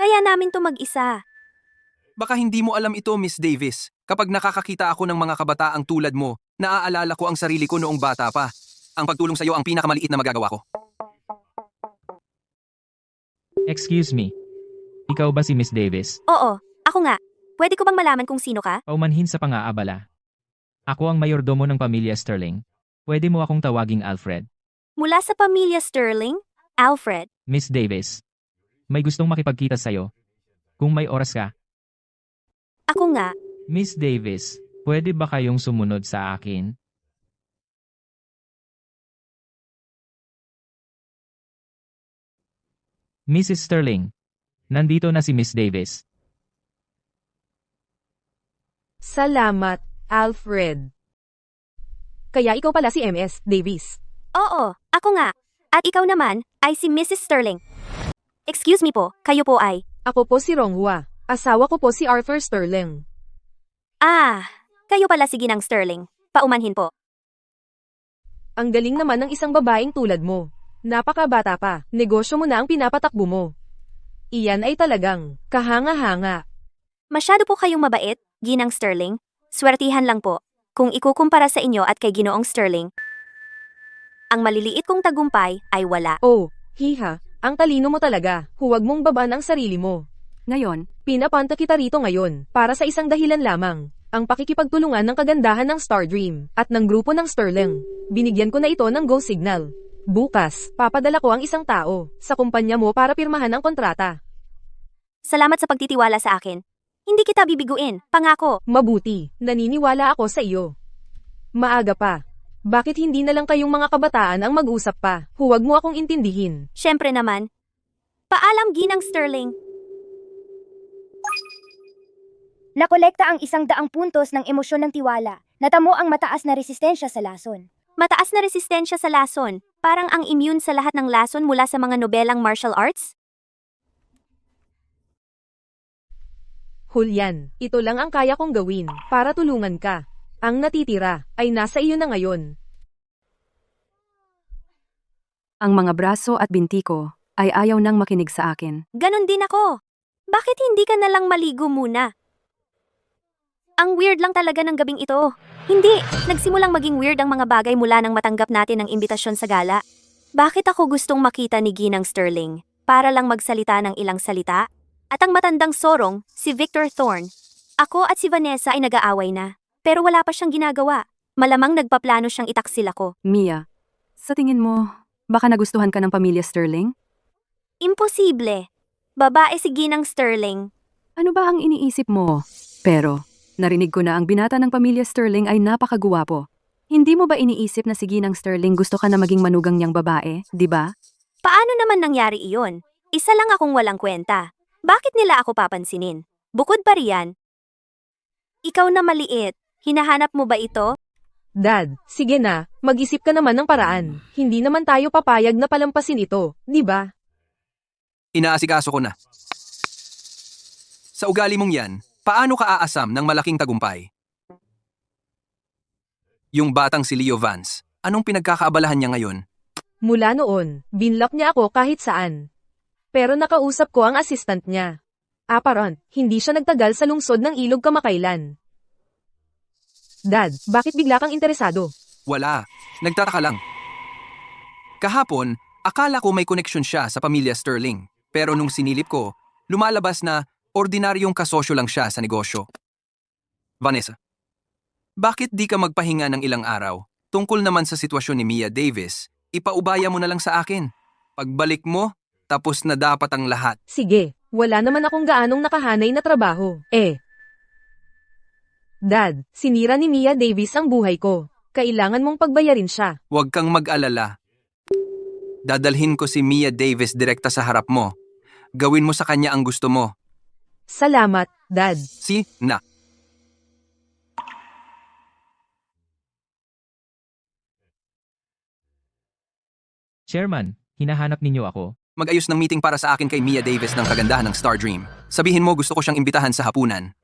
Kaya namin to mag-isa. Baka hindi mo alam ito, Miss Davis. Kapag nakakakita ako ng mga kabataang tulad mo, naaalala ko ang sarili ko noong bata pa. Ang pagtulong sa iyo ang pinakamaliit na magagawa ko. Excuse me. Ikaw ba si Miss Davis? Oo, ako nga. Pwede ko bang malaman kung sino ka? Paumanhin sa pang-aabala. Ako ang mayordomo ng pamilya Sterling. Pwede mo akong tawaging Alfred. Mula sa pamilya Sterling, Alfred. Miss Davis. May gustong makipagkita sa'yo. Kung may oras ka. Ako nga. Miss Davis, pwede ba kayong sumunod sa akin? Mrs. Sterling, nandito na si Miss Davis. Salamat, Alfred. Kaya ikaw pala si MS Davis. Oo, ako nga. At ikaw naman ay si Mrs. Sterling. Excuse me po, kayo po ay... Ako po si Ronghua. Asawa ko po si Arthur Sterling. Ah, kayo pala si Ginang Sterling. Paumanhin po. Ang galing naman ng isang babaeng tulad mo. Napakabata pa, negosyo mo na ang pinapatakbo mo. Iyan ay talagang kahanga-hanga. Masyado po kayong mabait, Ginang Sterling. Swertihan lang po. Kung ikukumpara sa inyo at kay Ginoong Sterling, ang maliliit kong tagumpay ay wala. Oh, hiha, ang talino mo talaga. Huwag mong babaan ang sarili mo. Ngayon, Pinapanta kita rito ngayon, para sa isang dahilan lamang. Ang pakikipagtulungan ng kagandahan ng Star Dream, at ng grupo ng Sterling. Binigyan ko na ito ng go signal. Bukas, papadala ko ang isang tao, sa kumpanya mo para pirmahan ang kontrata. Salamat sa pagtitiwala sa akin. Hindi kita bibiguin, pangako. Mabuti, naniniwala ako sa iyo. Maaga pa. Bakit hindi na lang kayong mga kabataan ang mag-usap pa? Huwag mo akong intindihin. Siyempre naman. Paalam, Ginang Sterling. Nakolekta ang 100 puntos ng emosyon ng tiwala. Natamo ang mataas na resistensya sa lason. Mataas na resistensya sa lason, parang ang immune sa lahat ng lason mula sa mga nobelang martial arts? Julian, ito lang ang kaya kong gawin, para tulungan ka. Ang natitira, ay nasa iyo na ngayon. ang mga braso at binti ko ay ayaw nang makinig sa akin. Ganon din ako. Bakit hindi ka nalang maligo muna? Ang weird lang talaga ng gabing ito. Hindi, nagsimulang maging weird ang mga bagay mula nang matanggap natin ang imbitasyon sa gala. Bakit ako gustong makita ni Ginang Sterling? Para lang magsalita ng ilang salita? At ang matandang sorong, si Victor Thorne. Ako at si Vanessa ay nag-aaway na. Pero wala pa siyang ginagawa. Malamang nagpaplano siyang itaksil ako. Mia, sa tingin mo, baka nagustuhan ka ng pamilya Sterling? Imposible. Babae si Ginang Sterling. Ano ba ang iniisip mo? Pero, narinig ko na ang binata ng pamilya Sterling ay napakaguwapo. Hindi mo ba iniisip na si Ginang Sterling gusto ka na maging manugang niyang babae, di ba? Paano naman nangyari iyon? Isa lang akong walang kwenta. Bakit nila ako papansinin? Bukod pa riyan, ikaw na maliit, hinahanap mo ba ito? Dad, sige na, mag-isip ka naman ng paraan. Hindi naman tayo papayag na palampasin ito, di ba? Inaasikaso ko na. Sa ugali mong yan, paano ka aasam ng malaking tagumpay? Yung batang si Leo Vance, anong pinagkakaabalahan niya ngayon? Mula noon, binlock niya ako kahit saan. Pero nakausap ko ang assistant niya. Aparent, hindi siya nagtagal sa lungsod ng ilog kamakailan. Dad, bakit bigla kang interesado? Wala, nagtataka lang. Kahapon, akala ko may koneksyon siya sa pamilya Sterling. Pero nung sinilip ko, lumalabas na ordinaryong kasosyo lang siya sa negosyo. Vanessa, bakit di ka magpahinga ng ilang araw? Tungkol naman sa sitwasyon ni Mia Davis, ipaubaya mo na lang sa akin. Pagbalik mo, tapos na dapat ang lahat. Sige, wala naman akong gaanong nakahanay na trabaho. Dad, sinira ni Mia Davis ang buhay ko. Kailangan mong pagbayarin siya. Huwag kang mag-alala. Dadalhin ko si Mia Davis direkta sa harap mo. Gawin mo sa kanya ang gusto mo. Salamat, Dad. Na. Chairman, hinahanap ninyo ako. Mag-ayos ng meeting para sa akin kay Mia Davis ng kagandahan ng Star Dream. Sabihin mo gusto ko siyang imbitahan sa hapunan.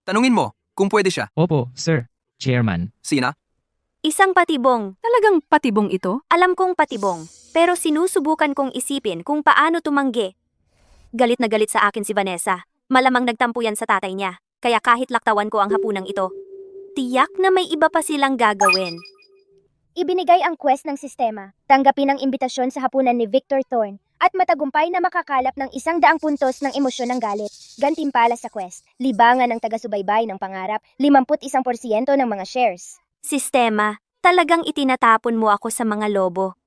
Tanungin mo kung pwede siya. Opo, sir. Chairman. Sina? Isang patibong. Talagang patibong ito? Alam kong patibong, pero sinusubukan kong isipin kung paano tumanggi. Galit na galit sa akin si Vanessa. Malamang nagtampo yan sa tatay niya, kaya kahit laktawan ko ang hapunang ito, tiyak na may iba pa silang gagawin. Ibinigay ang quest ng sistema, tanggapin ang imbitasyon sa hapunan ni Victor Thorne, at matagumpay na makakalap ng 100 puntos ng emosyon ng galit. Gantimpala sa quest, libangan ng taga-subaybay ng pangarap, 51% ng mga shares. Sistema, talagang itinatapon mo ako sa mga lobo.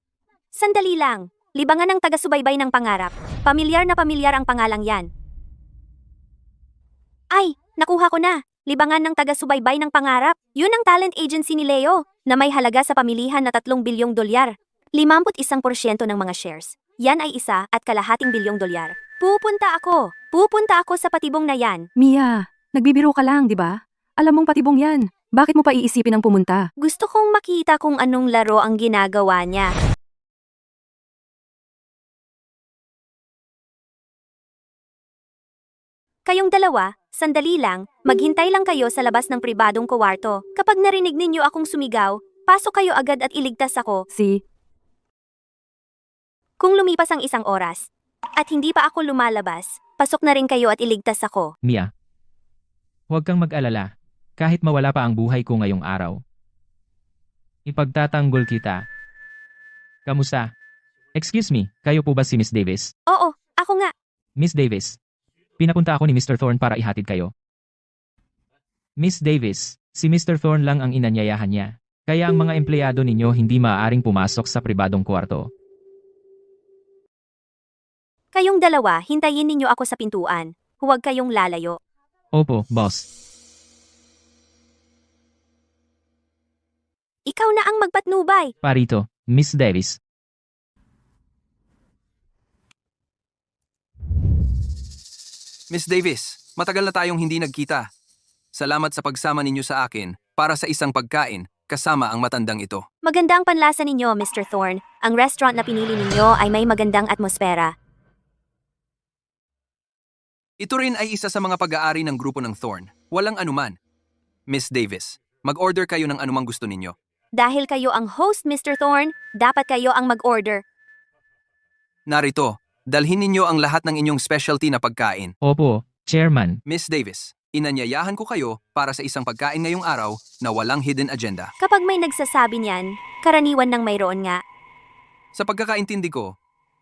Sandali lang, libangan ng taga-subaybay ng pangarap. Pamilyar na pamilyar ang pangalang yan. Ay, nakuha ko na. Libangan ng taga-subaybay ng pangarap. Yun ang talent agency ni Leo, na may halaga sa pamilihan na 3 bilyong dolyar. 51% ng mga shares. Yan ay 1.5 bilyong dolyar. Pupunta ako sa patibong na yan. Mia, nagbibiro ka lang, di ba? Alam mong patibong yan. Bakit mo pa iisipin ang pumunta? Gusto kong makita kung anong laro ang ginagawa niya. Kayong dalawa, sandali lang, maghintay lang kayo sa labas ng pribadong kuwarto. Kapag narinig ninyo akong sumigaw, pasok kayo agad at iligtas ako. Kung lumipas ang 1 oras, at hindi pa ako lumalabas, pasok na rin kayo at iligtas ako. Mia. Huwag kang mag-alala. Kahit mawala pa ang buhay ko ngayong araw. Ipagtatanggol kita. Kamusta? Excuse me, kayo po ba si Miss Davis? Oo, ako nga. Miss Davis. Pinapunta ako ni Mr. Thorne para ihatid kayo. Miss Davis, si Mr. Thorne lang ang inanyayahan niya. Kaya ang mga empleyado ninyo hindi maaaring pumasok sa pribadong kwarto. Kayong dalawa, hintayin ninyo ako sa pintuan. Huwag kayong lalayo. Opo, boss. Ikaw na ang magpatnubay. Parito, Miss Davis. Miss Davis, matagal na tayong hindi nagkita. Salamat sa pagsama ninyo sa akin para sa isang pagkain kasama ang matandang ito. Maganda ang panlasa ninyo, Mr. Thorne. Ang restaurant na pinili ninyo ay may magandang atmosfera. Ito rin ay isa sa mga pag-aari ng grupo ng Thorne. Walang anuman. Miss Davis, mag-order kayo ng anumang gusto ninyo. Dahil kayo ang host, Mr. Thorne, dapat kayo ang mag-order. Narito, dalhin ninyo ang lahat ng inyong specialty na pagkain. Opo, Chairman. Miss Davis, inanyayahan ko kayo para sa isang pagkain ngayong araw na walang hidden agenda. Kapag may nagsasabi niyan, karaniwan ng mayroon nga. Sa pagkakaintindi ko,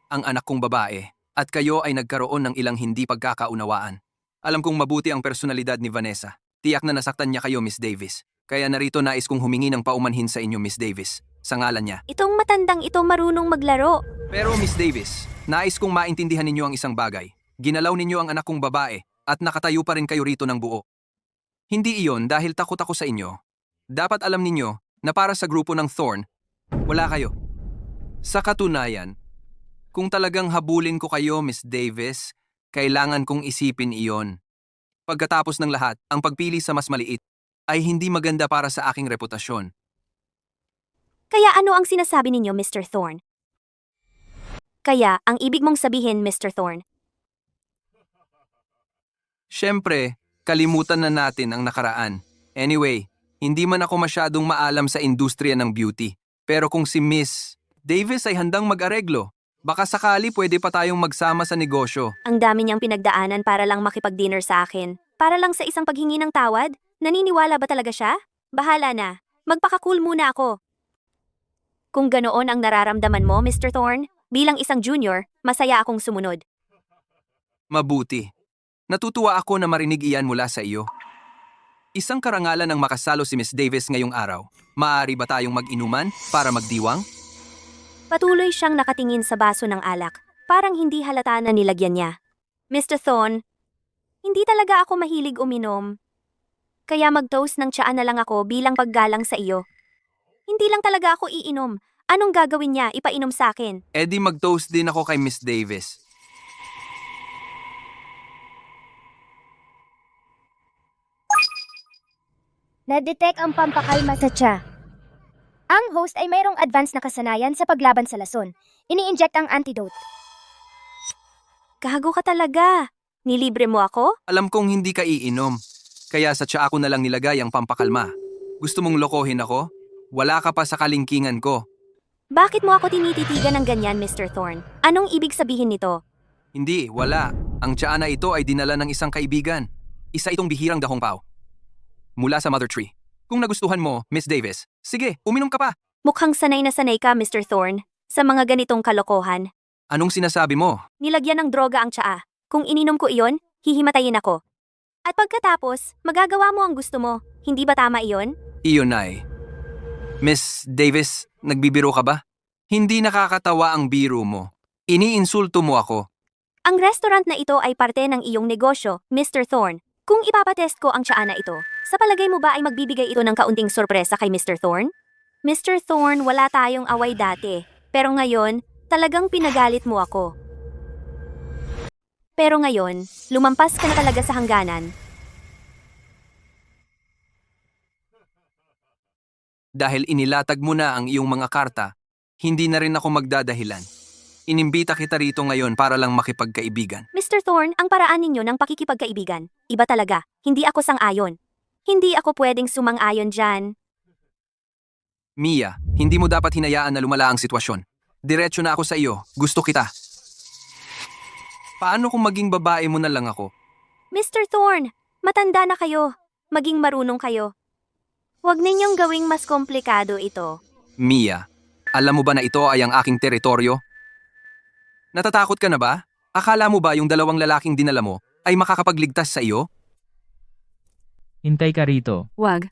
ang anak kong babae at kayo ay nagkaroon ng ilang hindi pagkakaunawaan. Alam kong mabuti ang personalidad ni Vanessa. Tiyak na nasaktan niya kayo, Miss Davis. Kaya narito nais kong humingi ng paumanhin sa inyo, Miss Davis, sa ngalan niya. Itong matandang ito marunong maglaro. Pero Miss Davis, nais kong maintindihan ninyo ang isang bagay. Ginalaw ninyo ang anak kong babae at nakatayo pa rin kayo rito ng buo. Hindi iyon dahil takot ako sa inyo. Dapat alam ninyo na para sa grupo ng Thorne, wala kayo. Sa katunayan, Kung talagang habulin ko kayo, Miss Davis, kailangan kong isipin iyon. Pagkatapos ng lahat, ang pagpili sa mas maliit ay hindi maganda para sa aking reputasyon. Kaya ano ang sinasabi ninyo, Mr. Thorne? Kaya, ang ibig mong sabihin, Mr. Thorne, Siyempre, kalimutan na natin ang nakaraan. Anyway, hindi man ako masyadong maalam sa industriya ng beauty. Pero kung si Miss Davis ay handang mag-areglo, baka sakali pwede pa tayong magsama sa negosyo. ang dami niyang pinagdaanan para lang makipag-dinner sa akin. Para lang sa isang paghingi ng tawad? Naniniwala ba talaga siya? Bahala na. Magpaka-cool muna ako. Kung ganoon ang nararamdaman mo, Mr. Thorne, bilang isang junior, masaya akong sumunod. Mabuti. Natutuwa ako na marinig iyan mula sa iyo. Isang karangalan ang makasalo si Miss Davis ngayong araw. Maaari ba tayong mag-inuman para magdiwang? Patuloy siyang nakatingin sa baso ng alak. Parang hindi halata na nilagyan niya. Mr. Thorne, hindi talaga ako mahilig uminom. Kaya mag-toast ng tsaa na lang ako bilang paggalang sa iyo. Hindi lang talaga ako iinom. Anong gagawin niya? Ipainom sa akin. Eddie, mag-toast din ako kay Miss Davis. Na-detect ang pampakalma sa tiya. Ang host ay mayroong advanced na kasanayan sa paglaban sa lason. Ini-inject ang antidote. Gago ka talaga. Nilibre mo ako? Alam kong hindi ka iinom. Kaya sa tsaa ko na lang nilagay ang pampakalma. Gusto mong lokohin ako? Wala ka pa sa kalingkingan ko. Bakit mo ako tinititigan ng ganyan, Mr. Thorne? Anong ibig sabihin nito? Hindi, wala. Ang tsaa na ito ay dinala ng isang kaibigan. Isa itong bihirang dahong pao. Mula sa Mother Tree. Kung nagustuhan mo, Miss Davis, sige, uminom ka pa. Mukhang sanay na sanay ka, Mr. Thorne, sa mga ganitong kalokohan. Anong sinasabi mo? Nilagyan ng droga ang tsaa. Kung ininom ko iyon, hihimatayin ako. At pagkatapos, magagawa mo ang gusto mo. Hindi ba tama iyon? Iyon ay. Miss Davis, nagbibiro ka ba? Hindi nakakatawa ang biro mo. Iniinsulto mo ako. Ang restaurant na ito ay parte ng iyong negosyo, Mr. Thorne. Kung ipapatest ko ang tsaa na ito, sa palagay mo ba ay magbibigay ito ng kaunting sorpresa kay Mr. Thorne? Mr. Thorne, wala tayong away dati. Pero ngayon, talagang pinagalit mo ako. Pero ngayon, lumampas ka na talaga sa hangganan. Dahil inilatag mo na ang iyong mga karta, hindi na rin ako magdadahilan. Inimbita kita rito ngayon para lang makipagkaibigan. Mr. Thorne, ang paraan ninyo ng pakikipagkaibigan, iba talaga. Hindi ako sang-ayon. Hindi ako pwedeng sumang-ayon dyan. Mia, hindi mo dapat hinayaan na lumala ang sitwasyon. Diretso na ako sa iyo. Gusto kita. Paano kung maging babae mo na lang ako? Mr. Thorne, matanda na kayo. Maging marunong kayo. Huwag ninyong gawing mas komplikado ito. Mia, alam mo ba na ito ay ang aking teritoryo? Natatakot ka na ba? Akala mo ba yung dalawang lalaking dinala mo ay makakapagligtas sa iyo? Hintay ka rito. Wag,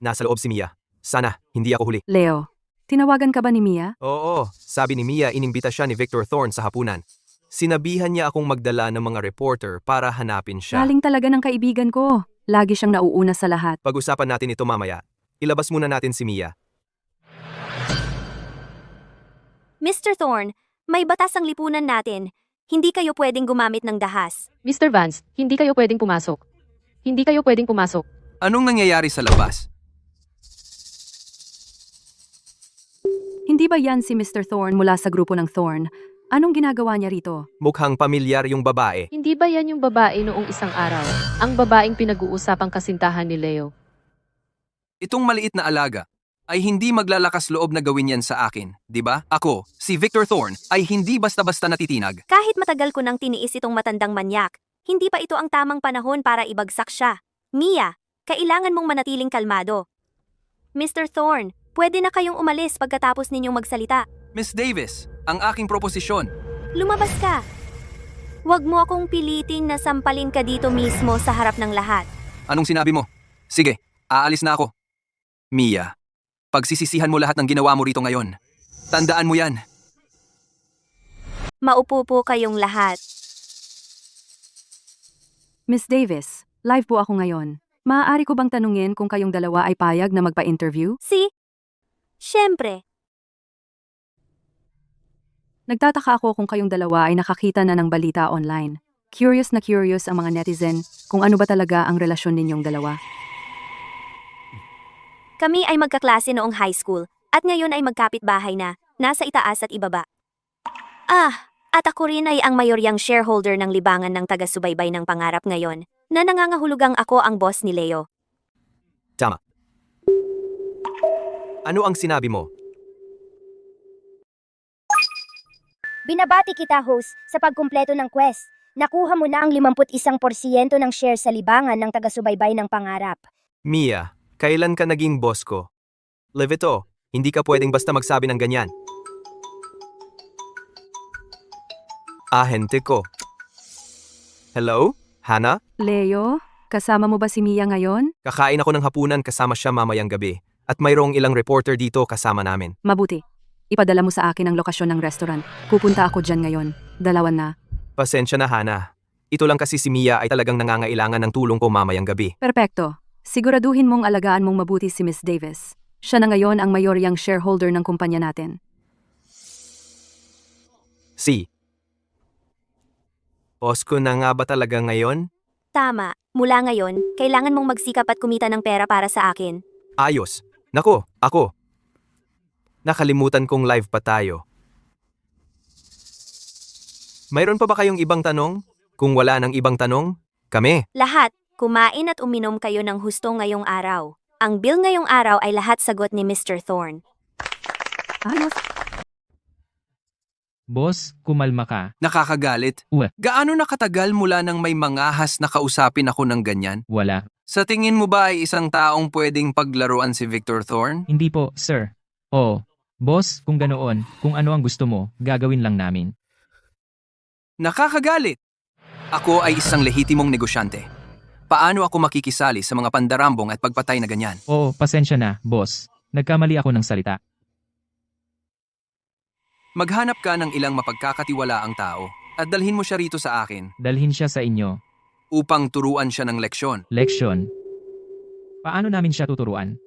Nasa loob si Mia. Sana, hindi ako huli. Leo. Tinawagan ka ba ni Mia? Oo, sabi ni Mia inimbita siya ni Victor Thorne sa hapunan. Sinabihan niya akong magdala ng mga reporter para hanapin siya. Galing talaga ng kaibigan ko. Lagi siyang nauuna sa lahat. Pag-usapan natin ito mamaya. Ilabas muna natin si Mia. Mr. Thorne, may batas ang lipunan natin. Hindi kayo pwedeng gumamit ng dahas. Mr. Vance, hindi kayo pwedeng pumasok. Hindi kayo pwedeng pumasok. Anong nangyayari sa labas? Hindi ba yan si Mr. Thorne mula sa grupo ng Thorne? Anong ginagawa niya rito? Mukhang pamilyar yung babae. Hindi ba yan yung babae noong isang araw? Ang babaeng pinag-uusapang kasintahan ni Leo. Itong maliit na alaga ay hindi maglalakas loob na gawin yan sa akin, di ba? Ako, si Victor Thorne, ay hindi basta-basta natitinag. Kahit matagal ko nang tiniis itong matandang manyak, hindi pa ito ang tamang panahon para ibagsak siya. Mia, kailangan mong manatiling kalmado. Mr. Thorne, pwede na kayong umalis pagkatapos ninyong magsalita. Miss Davis, ang aking proposisyon. Lumabas ka. Huwag mo akong piliting na sampalin ka dito mismo sa harap ng lahat. Anong sinabi mo? Sige, aalis na ako. Mia, pagsisisihan mo lahat ng ginawa mo rito ngayon. Tandaan mo yan. Maupo po kayong lahat. Miss Davis, live po ako ngayon. Maaari ko bang tanungin kung kayong dalawa ay payag na magpa-interview? Siyempre. Nagtataka ako kung kayong dalawa ay nakakita na ng balita online. Curious na curious ang mga netizen kung ano ba talaga ang relasyon ninyong dalawa. Kami ay magkaklase noong high school, at ngayon ay magkapit-bahay na, nasa itaas at ibaba. At ako rin ay ang mayoryang shareholder ng libangan ng taga-subaybay ng pangarap ngayon, na nangangahulugang ako ang boss ni Leo. Tama. Ano ang sinabi mo? Binabati kita, host, sa pagkumpleto ng quest. Nakuha mo na ang 51% ng share sa libangan ng taga-subaybay ng pangarap. Mia, kailan ka naging boss ko? Levito, hindi ka pwedeng basta magsabi ng ganyan. Ahente ko. Hello? Hana? Leo, kasama mo ba si Mia ngayon? Kakain ako ng hapunan kasama siya mamayang gabi. At mayroong ilang reporter dito kasama namin. Mabuti. Ipadala mo sa akin ang lokasyon ng restaurant. Pupunta ako dyan ngayon. Dalawan na. Pasensya na, Hana. Ito lang kasi si Mia ay talagang nangangailangan ng tulong ko mamayang gabi. Perpekto. Siguraduhin mong alagaan mong mabuti si Miss Davis. Siya na ngayon ang mayoryang shareholder ng kumpanya natin. Boss ko na nga ba talaga ngayon? Tama, mula ngayon, kailangan mong magsikap at kumita ng pera para sa akin. Ayos. Nako, ako. Nakalimutan kong live pa tayo. Mayroon pa ba kayong ibang tanong? Kung wala ng ibang tanong, kami. Lahat, kumain at uminom kayo ng husto ngayong araw. Ang bill ngayong araw ay lahat sagot ni Mr. Thorne. Ayos. Boss, kumalma ka. Nakakagalit. Uwe. Gaano nakatagal mula nang may mangahas na kausapin ako ng ganyan? Wala. Sa tingin mo ba ay isang taong pwedeng paglaruan si Victor Thorne? Hindi po, sir. Oo. Boss, kung ganoon, kung ano ang gusto mo, gagawin lang namin. Nakakagalit! Ako ay isang lehitimong negosyante. Paano ako makikisali sa mga pandarambong at pagpatay na ganyan? Oo, pasensya na, boss. Nagkamali ako ng salita. Maghanap ka ng ilang mapagkakatiwalaang tao at dalhin mo siya rito sa akin Dalhin siya sa inyo. upang turuan siya ng leksyon. Leksyon. Paano namin siya tuturuan?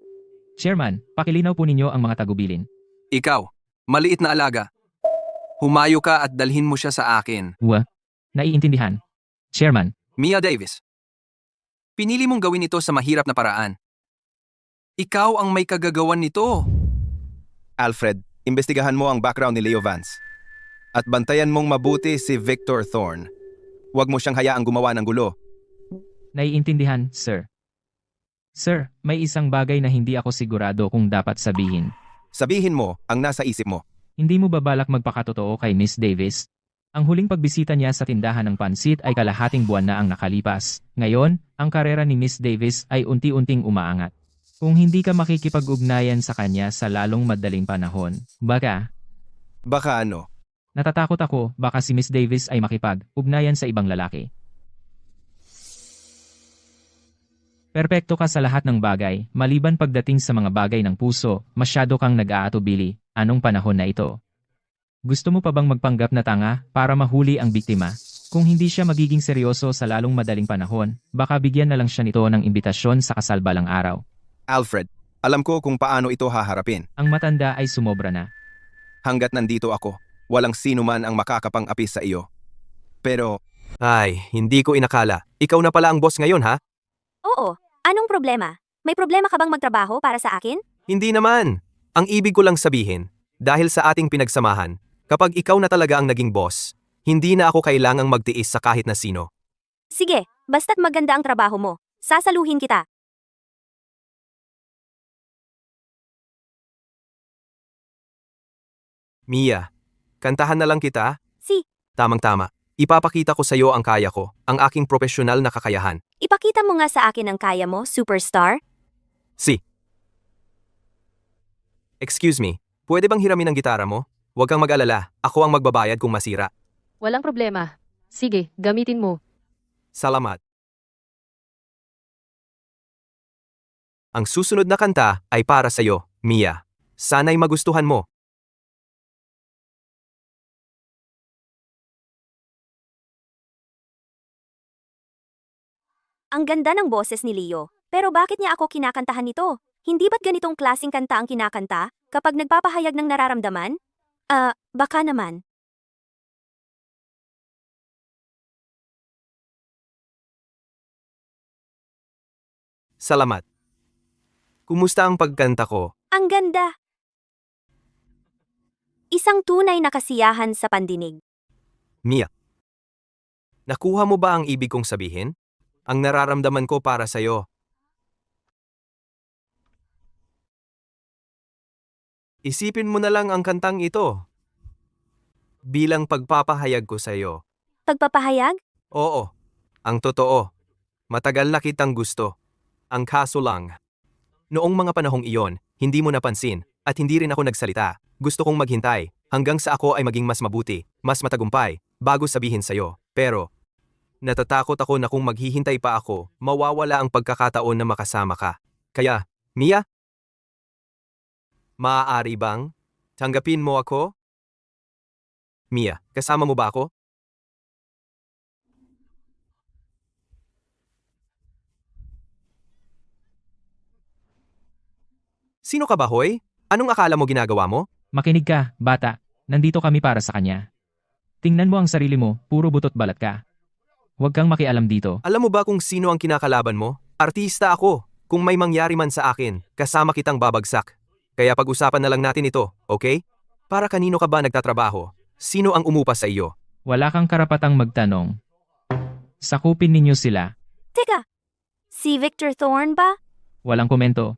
Chairman, pakilinaw po ninyo ang mga tagubilin. Ikaw, maliit na alaga. Humayo ka at dalhin mo siya sa akin. Naiintindihan. Chairman, Mia Davis. Pinili mong gawin ito sa mahirap na paraan. Ikaw ang may kagagawan nito. Alfred, imbestigahan mo ang background ni Leo Vance. At bantayan mong mabuti si Victor Thorne. Huwag mo siyang hayaang gumawa ng gulo. naiintindihan, sir. Sir, may isang bagay na hindi ako sigurado kung dapat sabihin. Sabihin mo ang nasa isip mo. Hindi mo ba balak magpakatotoo kay Miss Davis? Ang huling pagbisita niya sa tindahan ng pansit ay kalahating buwan na ang nakalipas. Ngayon, ang karera ni Miss Davis ay unti-unting umaangat. Kung hindi ka makikipag-ugnayan sa kanya sa lalong madaling panahon, baka, Baka ano? natatakot ako baka si Miss Davis ay makipag-ugnayan sa ibang lalaki. Perpekto ka sa lahat ng bagay, maliban pagdating sa mga bagay ng puso, masyado kang nag-aatubili. Anong panahon na ito? Gusto mo pa bang magpanggap na tanga para mahuli ang biktima? Kung hindi siya magiging seryoso sa lalong madaling panahon, baka bigyan na lang siya nito ng imbitasyon sa kasal balang araw. Alfred, alam ko kung paano ito haharapin. Ang matanda ay sumobra na. Hanggat nandito ako, walang sino man ang makakapang-api sa iyo. Pero, Ay, hindi ko inakala. Ikaw na pala ang boss ngayon, ha? Oo, anong problema? May problema ka bang magtrabaho para sa akin? Hindi naman. Ang ibig ko lang sabihin, dahil sa ating pinagsamahan, kapag ikaw na talaga ang naging boss, hindi na ako kailangang magtiis sa kahit na sino. Sige, basta't maganda ang trabaho mo. Sasaluhin kita. Mia, kantahan na lang kita? Si, Tamang-tama. Ipapakita ko sa iyo ang kaya ko, ang aking profesional na kakayahan. ipakita mo nga sa akin ang kaya mo, superstar. Excuse me, pwede bang hiramin ang gitara mo? Huwag kang mag-alala, ako ang magbabayad kung masira. Walang problema. Sige, gamitin mo. Salamat. Ang susunod na kanta ay para sa iyo, Mia. Sana'y magustuhan mo. Ang ganda ng boses ni Leo. Pero bakit niya ako kinakantahan nito? Hindi ba't ganitong klaseng kanta ang kinakanta kapag nagpapahayag ng nararamdaman? Baka naman. Salamat. Kumusta ang pagkanta ko? Ang ganda! Isang tunay na kasiyahan sa pandinig. Mia. Nakuha mo ba ang ibig kong sabihin? Ang nararamdaman ko para sa'yo. Isipin mo na lang ang kantang ito. Bilang pagpapahayag ko sa'yo. Pagpapahayag? Oo. Ang totoo. Matagal na kitang gusto. Ang kaso lang. Noong mga panahong iyon, hindi mo napansin, at hindi rin ako nagsalita. Gusto kong maghintay, hanggang sa ako ay maging mas mabuti, mas matagumpay, bago sabihin sa'yo. Pero, natatakot ako na kung maghihintay pa ako, mawawala ang pagkakataon na makasama ka. Kaya, Mia? Maaari bang tanggapin mo ako? Mia, kasama mo ba ako? Sino ka ba, Hoy? Anong akala mo ginagawa mo? Makinig ka, bata. Nandito kami para sa kanya. Tingnan mo ang sarili mo, puro butot balat ka. Huwag kang makialam dito. Alam mo ba kung sino ang kinakalaban mo? Artista ako. Kung may mangyari man sa akin, kasama kitang babagsak. Kaya pag-usapan na lang natin ito, okay? Para kanino ka ba nagtatrabaho? Sino ang umupa sa iyo? Wala kang karapatang magtanong. Sakupin ninyo sila. Teka, si Victor Thorne ba? Walang komento.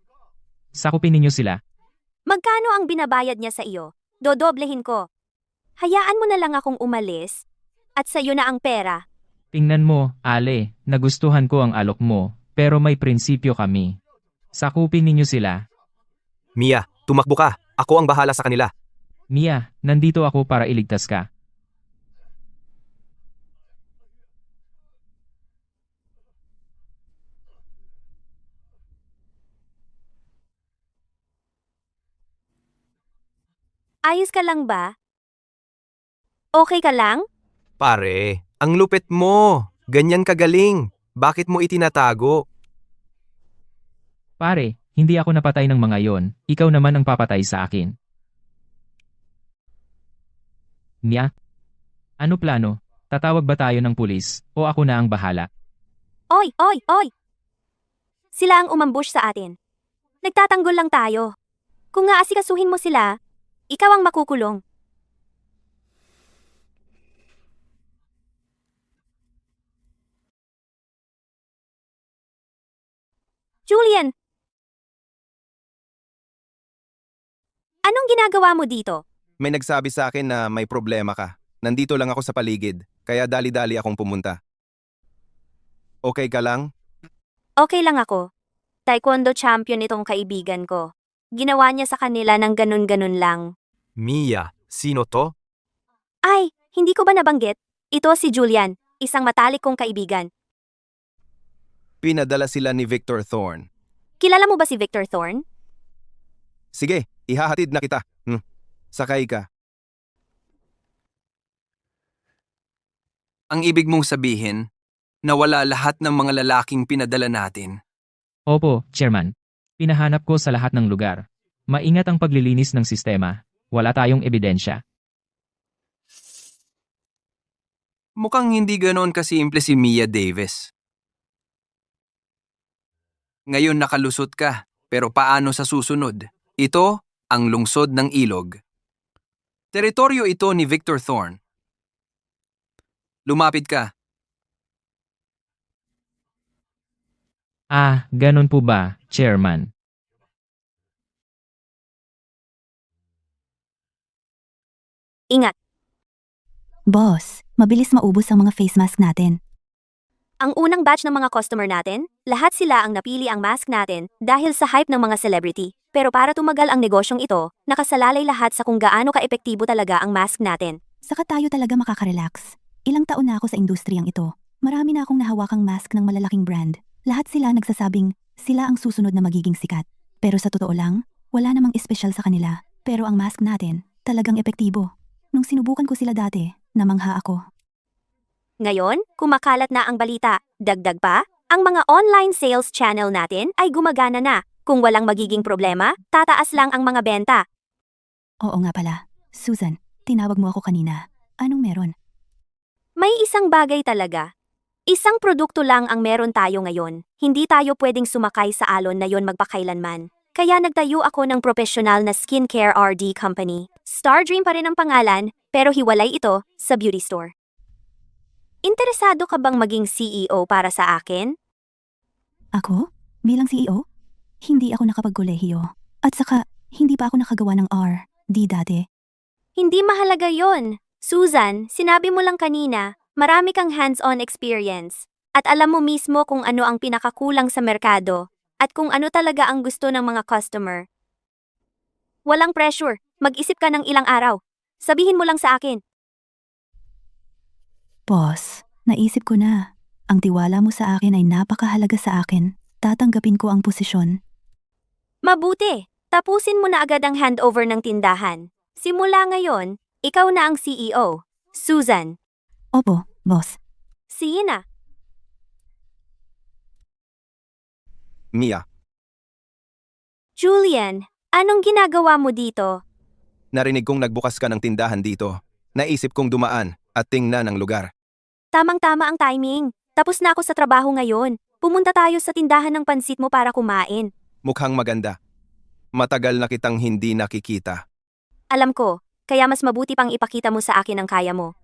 Sakupin ninyo sila. Magkano ang binabayad niya sa iyo? Dodoblehin ko. Hayaan mo na lang akong umalis. At sa'yo na ang pera. Tingnan mo, Ale, nagustuhan ko ang alok mo, pero may prinsipyo kami. Sakupin ninyo sila. Mia, tumakbo ka. Ako ang bahala sa kanila. Mia, nandito ako para iligtas ka. Ayos ka lang ba? Okay ka lang? Pare, ang lupit mo. Ganyan kagaling. Bakit mo itinatago? Pare, hindi ako napatay ng mga yon. Ikaw naman ang papatay sa akin. Mia? Ano plano? Tatawag ba tayo ng pulis o ako na ang bahala? Oy, oy, oy! Sila ang umambush sa atin. Nagtatanggol lang tayo. Kung nga asikasuhin mo sila, ikaw ang makukulong. Julian! Anong ginagawa mo dito? May nagsabi sa akin na may problema ka. Nandito lang ako sa paligid, kaya dali-dali akong pumunta. Okay ka lang? Okay lang ako. Taekwondo champion itong kaibigan ko. Ginawa niya sa kanila ng ganun-ganun lang. Mia, sino to? Ay, hindi ko ba nabanggit? Ito si Julian, isang matalik kong kaibigan. Pinadala sila ni Victor Thorne. Kilala mo ba si Victor Thorne? Sige, ihahatid na kita. Sakay ka. Ang ibig mong sabihin, nawala lahat ng mga lalaking pinadala natin. Opo, Chairman. Pinahanap ko sa lahat ng lugar. Maingat ang paglilinis ng sistema. Wala tayong ebidensya. Mukhang hindi ganoon kasimple si Mia Davis. Ngayon nakalusot ka, pero paano sa susunod? Ito ang lungsod ng ilog. Teritoryo ito ni Victor Thorne. Lumapit ka. Ah, ganun po ba, Chairman? Ingat. Boss, mabilis maubos ang mga face mask natin. Ang unang batch ng mga customer natin, lahat sila ang napili ang mask natin dahil sa hype ng mga celebrity. Pero para tumagal ang negosyong ito, nakasalalay lahat sa kung gaano ka-epektibo talaga ang mask natin. Saka tayo talaga makaka-relax. Ilang taon na ako sa industriyang ito. Marami na akong nahawakang mask ng malalaking brand. Lahat sila nagsasabing sila ang susunod na magiging sikat. Pero sa totoo lang, wala namang espesyal sa kanila. Pero ang mask natin, talagang epektibo. Nung sinubukan ko sila dati, namangha ako. Ngayon, kumakalat na ang balita. Dagdag pa, ang mga online sales channel natin ay gumagana na. Kung walang magiging problema, tataas lang ang mga benta. Oo nga pala. Susan, tinawag mo ako kanina. Anong meron? May isang bagay talaga. Isang produkto lang ang meron tayo ngayon. Hindi tayo pwedeng sumakay sa alon na yon magpakailanman. Kaya nagtayo ako ng profesional na skincare RD company. Stardream pa rin ang pangalan, pero hiwalay ito sa beauty store. Interesado ka bang maging CEO para sa akin? Ako? Bilang CEO? Hindi ako nakapagkolehiyo. At saka, hindi pa ako nakagawa ng R. Di dati. Hindi mahalaga yon. Susan, sinabi mo lang kanina, marami kang hands-on experience. At alam mo mismo kung ano ang pinakakulang sa merkado. At kung ano talaga ang gusto ng mga customer. Walang pressure. Mag-isip ka ng ilang araw. Sabihin mo lang sa akin. Boss, naisip ko na. Ang tiwala mo sa akin ay napakahalaga sa akin. Tatanggapin ko ang posisyon. Mabuti. Tapusin mo na agad ang handover ng tindahan. Simula ngayon, ikaw na ang CEO. Susan. Opo, boss. Sige na. Mia, Julian, anong ginagawa mo dito? narinig kong nagbukas ka ng tindahan dito. Naisip kong dumaan at tingnan ang lugar. Tamang-tama ang timing. Tapos na ako sa trabaho ngayon. Pumunta tayo sa tindahan ng pansit mo para kumain. Mukhang maganda. Matagal na kitang hindi nakikita. Alam ko, kaya mas mabuti pang ipakita mo sa akin ang kaya mo.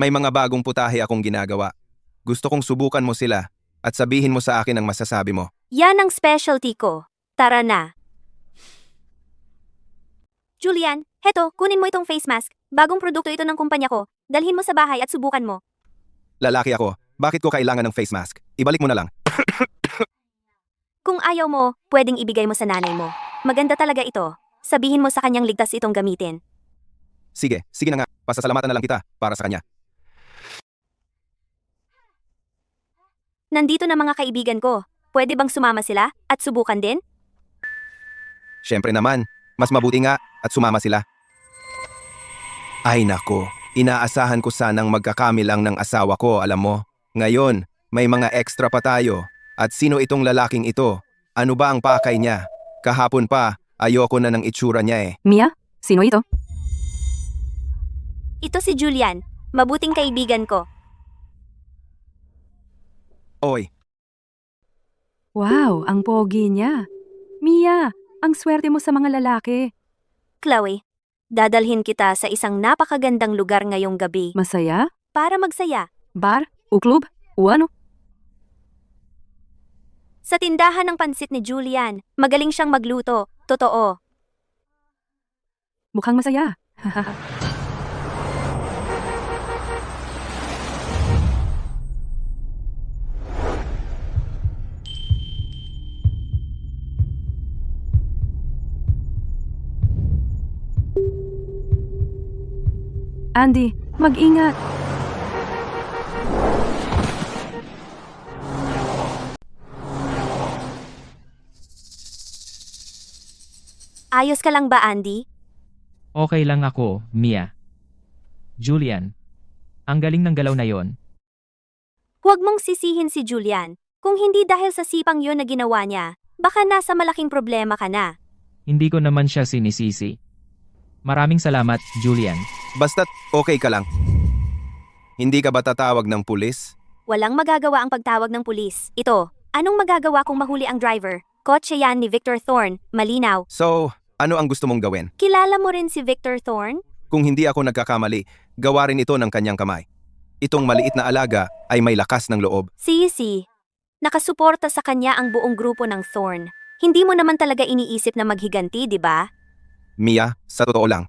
May mga bagong putahe akong ginagawa. Gusto kong subukan mo sila at sabihin mo sa akin ang masasabi mo. Yan ang specialty ko. Tara na. Julian, heto, kunin mo itong face mask. Bagong produkto ito ng kumpanya ko. Dalhin mo sa bahay at subukan mo. Lalaki ako. Bakit ko kailangan ng face mask? Ibalik mo na lang. Kung ayaw mo, pwedeng ibigay mo sa nanay mo. Maganda talaga ito. Sabihin mo sa kanyang ligtas itong gamitin. Sige na nga. Pasasalamatan na lang kita para sa kanya. Nandito na mga kaibigan ko. Pwede bang sumama sila at subukan din? Siyempre naman, mas mabuti nga at sumama sila. Ay nako, inaasahan ko sanang magkakamilang ng asawa ko, alam mo. Ngayon, may mga extra pa tayo. At sino itong lalaking ito? Ano ba ang pakay niya? Kahapon pa, ayoko na ng itsura niya eh. Mia, sino ito? Ito si Julian. Mabuting kaibigan ko. Oy, Wow, ang pogi niya. Mia, ang swerte mo sa mga lalaki. Chloe, dadalhin kita sa isang napakagandang lugar ngayong gabi Masaya? para magsaya. Bar? Uklub? O ano? Sa tindahan ng pansit ni Julian, magaling siyang magluto. Totoo. Mukhang masaya. Andy, mag-ingat. Ayos ka lang ba, Andy? Okay lang ako, Mia. Julian, ang galing ng galaw na yon. Huwag mong sisihin si Julian. Kung hindi dahil sa sipang yon na ginawa niya, baka nasa malaking problema ka na. Hindi ko naman siya sinisisi. Maraming salamat, Julian. basta't okay ka lang. Hindi ka ba tatawag ng pulis? Walang magagawa ang pagtawag ng pulis. Ito, anong magagawa kung mahuli ang driver? Kotse yan ni Victor Thorne, malinaw. So, ano ang gusto mong gawin? Kilala mo rin si Victor Thorne? Kung hindi ako nagkakamali, gawa rin ito ng kanyang kamay. Itong maliit na alaga ay may lakas ng loob. Si. Nakasuporta sa kanya ang buong grupo ng Thorne. Hindi mo naman talaga iniisip na maghiganti, di ba? Mia, sa totoo lang.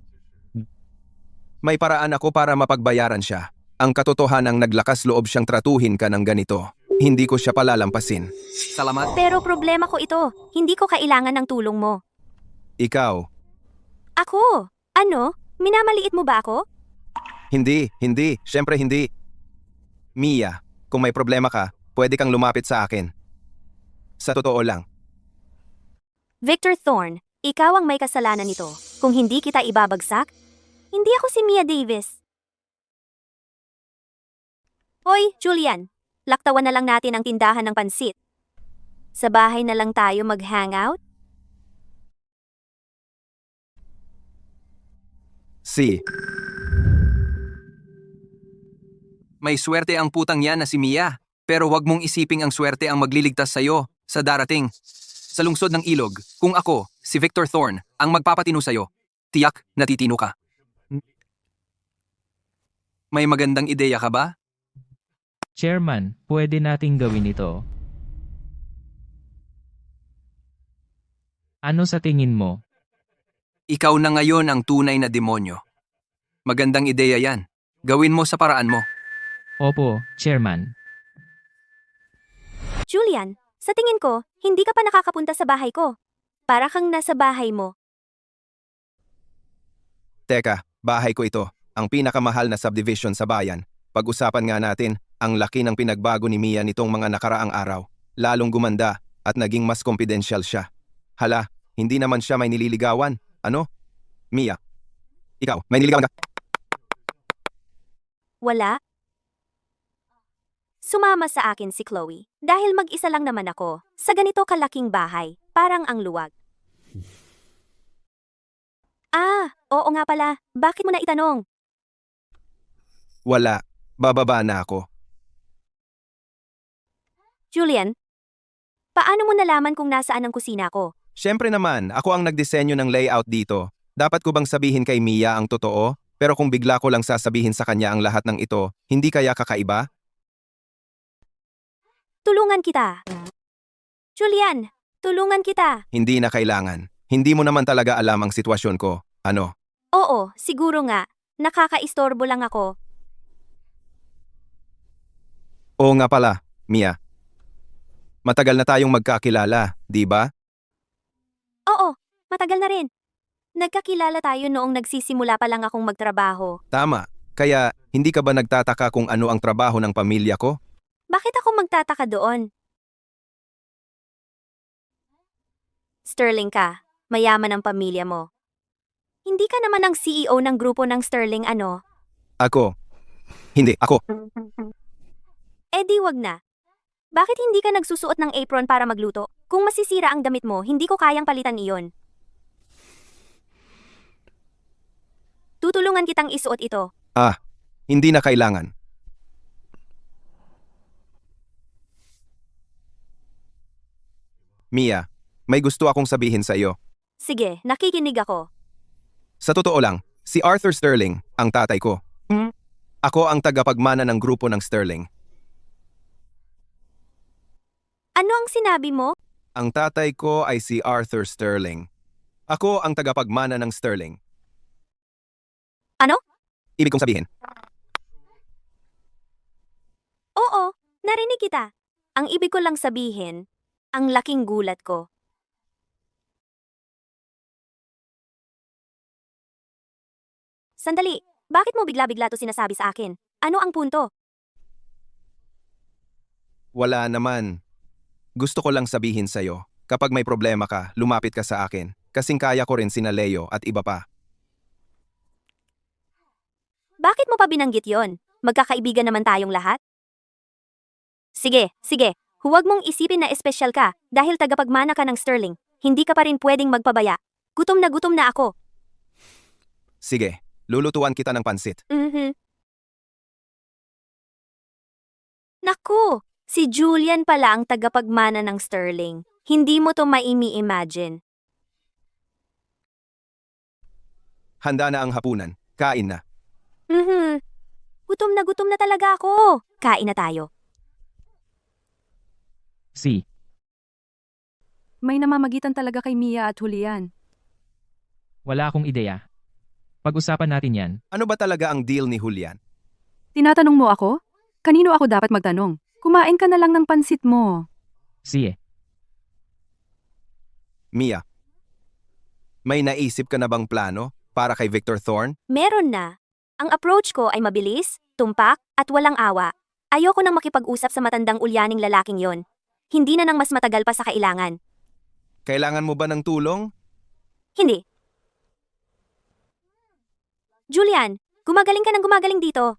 May paraan ako para mapagbayaran siya. Ang katotohanang naglakas loob siyang tratuhin ka ng ganito. Hindi ko siya palalampasin. Salamat. Pero problema ko ito. Hindi ko kailangan ng tulong mo. Ikaw, Ako? Ano? Minamaliit mo ba ako? hindi, syempre hindi. Mia, kung may problema ka, pwede kang lumapit sa akin. Sa totoo lang. Victor Thorne, ikaw ang may kasalanan nito. Kung hindi kita ibabagsak, hindi ako si Mia Davis. Hoy, Julian. Laktawan na lang natin ang tindahan ng pansit. Sa bahay na lang tayo mag-hangout? May swerte ang putang yan na si Mia. Pero wag mong isiping ang swerte ang magliligtas sa'yo sa darating. Sa lungsod ng ilog, kung ako, si Victor Thorne, ang magpapatino sa'yo, tiyak natitino ka. May magandang ideya ka ba? Chairman, pwede nating gawin ito. Ano sa tingin mo? Ikaw na ngayon ang tunay na demonyo. Magandang ideya yan. Gawin mo sa paraan mo. Opo, Chairman. Julian, sa tingin ko, hindi ka pa nakakapunta sa bahay ko. Para kang nasa bahay mo. Teka, bahay ko ito. Ang pinakamahal na subdivision sa bayan. Pag-usapan nga natin, ang laki ng pinagbago ni Mia nitong mga nakaraang araw. Lalong gumanda at naging mas confidential siya. Hala, hindi naman siya may nililigawan. Ano? Mia, ikaw, may nililigawan ka? Wala? Sumama sa akin si Chloe. Dahil mag-isa lang naman ako. Sa ganito kalaking bahay. Parang ang luwag. Oo nga pala. Bakit mo na itanong? Wala, bababa na ako. Julian, paano mo nalaman kung nasaan ang kusina ko? Siyempre naman, ako ang nagdisenyo ng layout dito. Dapat ko bang sabihin kay Mia ang totoo? Pero kung bigla ko lang sasabihin sa kanya ang lahat ng ito, hindi kaya kakaiba? Tulungan kita. Julian, tulungan kita. Hindi na kailangan. Hindi mo naman talaga alam ang sitwasyon ko. Ano? Oo, siguro nga. Nakakaistorbo lang ako. Oo nga pala, Mia. Matagal na tayong magkakilala, di ba? Oo, matagal na rin. Nagkakilala tayo noong nagsisimula pa lang akong magtrabaho. Tama. Kaya, hindi ka ba nagtataka kung ano ang trabaho ng pamilya ko? Bakit ako magtataka doon? Sterling ka. Mayaman ang pamilya mo. Hindi ka naman ang CEO ng grupo ng Sterling, ano? Ako. Hindi, ako. Di wag na. Bakit hindi ka nagsusuot ng apron para magluto? Kung masisira ang damit mo, hindi ko kayang palitan iyon. Tutulungan kitang isuot ito. Hindi na kailangan. Mia, may gusto akong sabihin sa iyo. Sige, nakikinig ako. Sa totoo lang, si Arthur Sterling, ang tatay ko. Ako ang tagapagmana ng grupo ng Sterling. Ano ang sinabi mo? Ang tatay ko ay si Arthur Sterling. Ako ang tagapagmana ng Sterling. Ano? Ibig kong sabihin, Oo, narinig kita. Ang ibig ko lang sabihin, ang laking gulat ko. Sandali, bakit mo bigla-bigla to sinasabi sa akin? Ano ang punto? wala naman. Gusto ko lang sabihin sa iyo, kapag may problema ka, lumapit ka sa akin. Kasing kaya ko rin sina Leo at iba pa. Bakit mo pa binanggit yon? Magkakaibigan naman tayong lahat? Sige, sige. Huwag mong isipin na espesyal ka dahil tagapagmana ka ng Sterling. Hindi ka pa rin pwedeng magpabaya. Gutom na ako. Sige, lulutuan kita ng pansit. Naku, si Julian pala ang tagapagmana ng Sterling. Hindi mo to maimi-imagine. Handa na ang hapunan. Kain na. Gutom na talaga ako. Kain na tayo. Si. May namamagitan talaga kay Mia at Julian. Wala akong ideya. Pag-usapan natin yan. Ano ba talaga ang deal ni Julian? Tinatanong mo ako? Kanino ako dapat magtanong? Kumain ka na lang ng pansit mo. Si. Mia, may naisip ka na bang plano para kay Victor Thorne? Meron na. Ang approach ko ay mabilis, tumpak, at walang awa. Ayoko nang makipag-usap sa matandang ulyaning lalaking yon. Hindi na nang mas matagal pa sa kailangan. Kailangan mo ba ng tulong? Hindi. Julian, gumagaling ka ng gumagaling dito.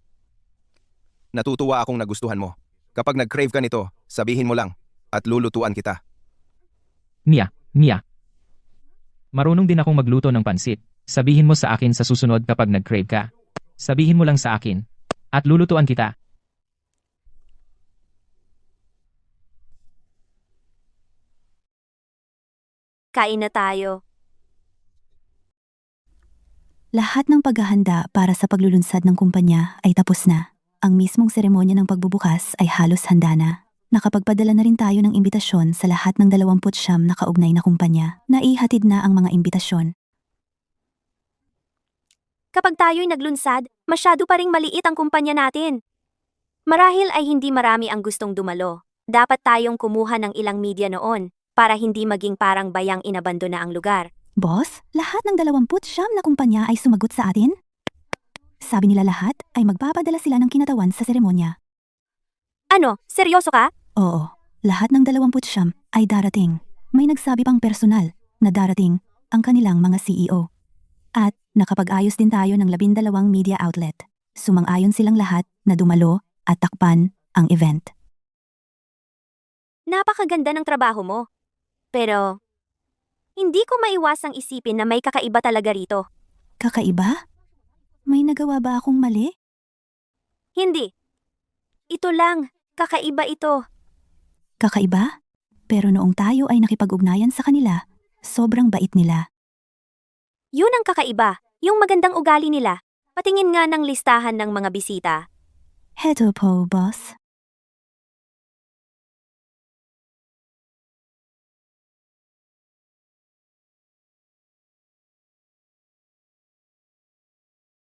Natutuwa akong nagustuhan mo. Kapag nag-crave ka nito, sabihin mo lang at lulutuan kita. Mia. Marunong din akong magluto ng pansit. Sabihin mo sa akin sa susunod kapag nag-crave ka. Sabihin mo lang sa akin. At lulutuan kita. kain na tayo. Lahat ng paghahanda para sa paglulunsad ng kumpanya ay tapos na. Ang mismong seremonya ng pagbubukas ay halos handa na. Nakapagpadala na rin tayo ng imbitasyon sa lahat ng 29 na kaugnay na kumpanya. Naihatid na ang mga imbitasyon. Kapag tayo'y naglunsad, masyado pa ring maliit ang kumpanya natin. Marahil ay hindi marami ang gustong dumalo. Dapat tayong kumuha ng ilang media noon para hindi maging parang bayang inabandona ang lugar. Boss, lahat ng 29 na kumpanya ay sumagot sa atin? Sabi nila lahat ay magpapadala sila ng kinatawan sa seremonya. Ano, seryoso ka? Oo, lahat ng 29 ay darating. May nagsabi pang personal na darating ang kanilang mga CEO. At nakapag-ayos din tayo ng 12 media outlet. Sumang-ayon silang lahat na dumalo at takpan ang event. Napakaganda ng trabaho mo. Pero, hindi ko maiwasang isipin na may kakaiba talaga rito. Kakaiba? May nagawa ba akong mali? Hindi. Ito lang, kakaiba ito. Kakaiba? Pero noong tayo ay nakipag-ugnayan sa kanila, sobrang bait nila. Yun ang kakaiba, yung magandang ugali nila. Patingin nga ng listahan ng mga bisita. Heto po, boss.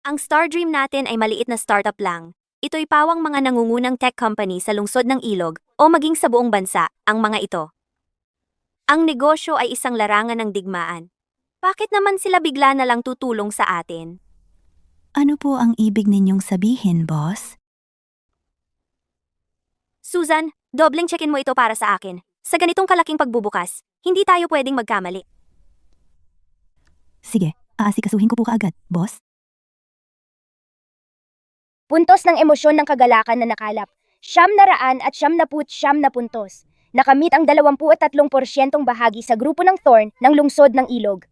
Ang Stardream natin ay maliit na startup lang. Ito'y pawang mga nangungunang tech company sa lungsod ng Ilog o maging sa buong bansa, ang mga ito. Ang negosyo ay isang larangan ng digmaan. Bakit naman sila bigla na lang tutulong sa atin? Ano po ang ibig ninyong sabihin, boss? Susan, dobleng checkin mo ito para sa akin. Sa ganitong kalaking pagbubukas, hindi tayo pwedeng magkamali. Sige, aasikasuhin ko po kaagad, boss. Puntos ng emosyon ng kagalakan na nakalap. 900 at 79 na puntos. Nakamit ang 23% bahagi sa grupo ng Thorn ng lungsod ng Ilog.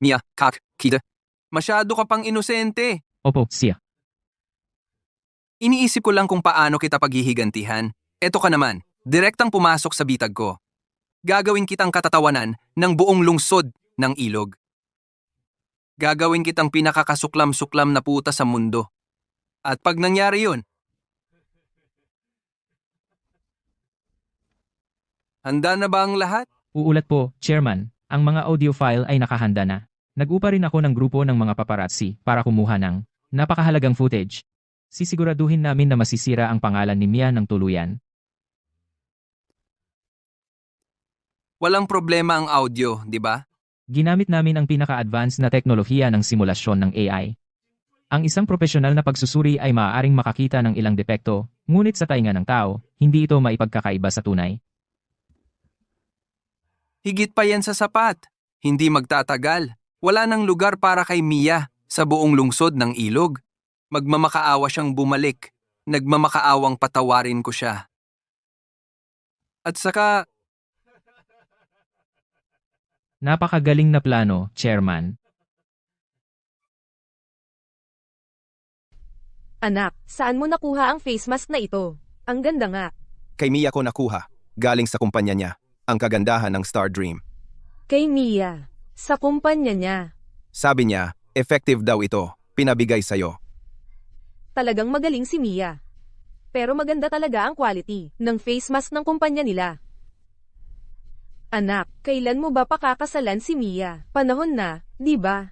Mia, Kak, Kita. Masyado ka pang inosente. Opo, siya. Iniisip ko lang kung paano kita paghihigantihan. Eto ka naman, direktang pumasok sa bitag ko. Gagawin kitang katatawanan ng buong lungsod ng Ilog. Gagawin kitang pinakakasuklam-suklam na puta sa mundo. At pag nangyari yun, handa na ba ang lahat? Uulat po, Chairman, ang mga audio file ay nakahanda na. Nag-upa rin ako ng grupo ng mga paparazzi para kumuha ng napakahalagang footage. Sisiguraduhin namin na masisira ang pangalan ni Mia ng tuluyan. Walang problema ang audio, di ba? Ginamit namin ang pinaka-advanced na teknolohiya ng simulasyon ng AI. Ang isang profesional na pagsusuri ay maaaring makakita ng ilang depekto, ngunit sa tainga ng tao, hindi ito maipagkakaiba sa tunay. Higit pa yan sa sapat. Hindi magtatagal. Wala nang lugar para kay Mia sa buong lungsod ng Ilog. Magmamakaawa siyang bumalik. Nagmamakaawang patawarin ko siya. At saka, Napakagaling na plano, Chairman. Anak, saan mo nakuha ang face mask na ito? Ang ganda nga. Kay Mia ko nakuha, galing sa kumpanya niya, ang kagandahan ng Stardream. Kay Mia. Sa kumpanya niya. Sabi niya, effective daw ito, pinabigay sa'yo. Talagang magaling si Mia. Pero maganda talaga ang quality ng face mask ng kumpanya nila. Anak, kailan mo ba pakakasalan si Mia? Panahon na, di ba?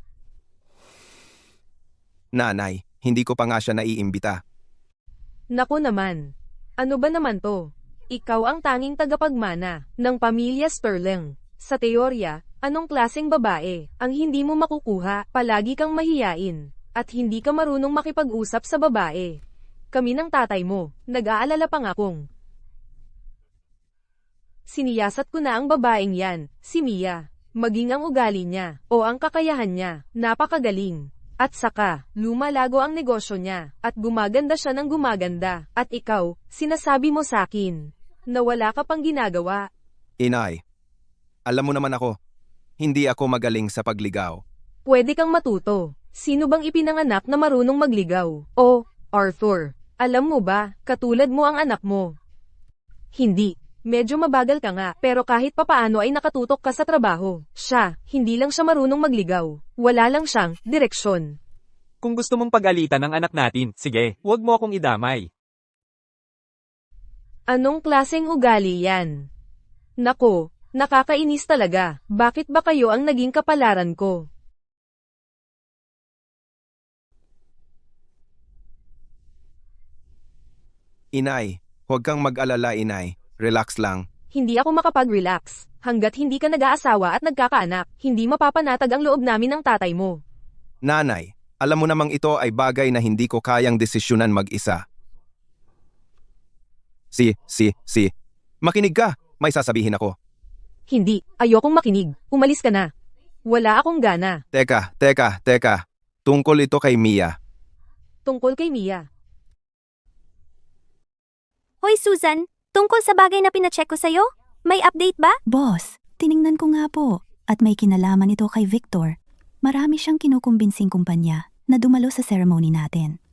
Nanay, hindi ko pa nga siya naiimbita. Naku naman. Ano ba naman to? Ikaw ang tanging tagapagmana ng pamilya Sterling. Sa teorya, anong klaseng babae ang hindi mo makukuha? Palagi kang mahiyain at hindi ka marunong makipag-usap sa babae. Kami ng tatay mo, nag-aalala pa nga kung siniyasat ko na ang babaeng yan, si Mia. Maging ang ugali niya, o ang kakayahan niya, napakagaling. At saka, lumalago ang negosyo niya, at gumaganda siya ng gumaganda. At ikaw, sinasabi mo sa akin, na wala ka pang ginagawa. Inay, alam mo naman ako, hindi ako magaling sa pagligaw. Pwede kang matuto. Sino bang ipinanganak na marunong magligaw? O, Arthur, alam mo ba, katulad mo ang anak mo. Hindi. Medyo mabagal ka nga, pero kahit papaano ay nakatutok ka sa trabaho. Siya, hindi lang siya marunong magligaw. Wala lang siyang direksyon. Kung gusto mong pagalitan ng anak natin, sige, huwag mo akong idamay. Anong klaseng ugali yan? Nako, nakakainis talaga. Bakit ba kayo ang naging kapalaran ko? Inay, huwag kang mag-alala, Inay. Relax lang. Hindi ako makapag-relax. Hanggat hindi ka nag-aasawa at nagkakaanak, hindi mapapanatag ang loob namin ng tatay mo. Nanay, alam mo namang ito ay bagay na hindi ko kayang desisyonan mag-isa. Makinig ka. May sasabihin ako. Hindi, ayokong makinig. Umalis ka na. Wala akong gana. Teka. Tungkol ito kay Mia. Tungkol kay Mia. Hoy Susan, tungkol sa bagay na pinacheck ko sa'yo? May update ba? Boss, tiningnan ko nga po. At may kinalaman ito kay Victor. Marami siyang kinukumbinsing kumpanya na dumalo sa ceremony natin.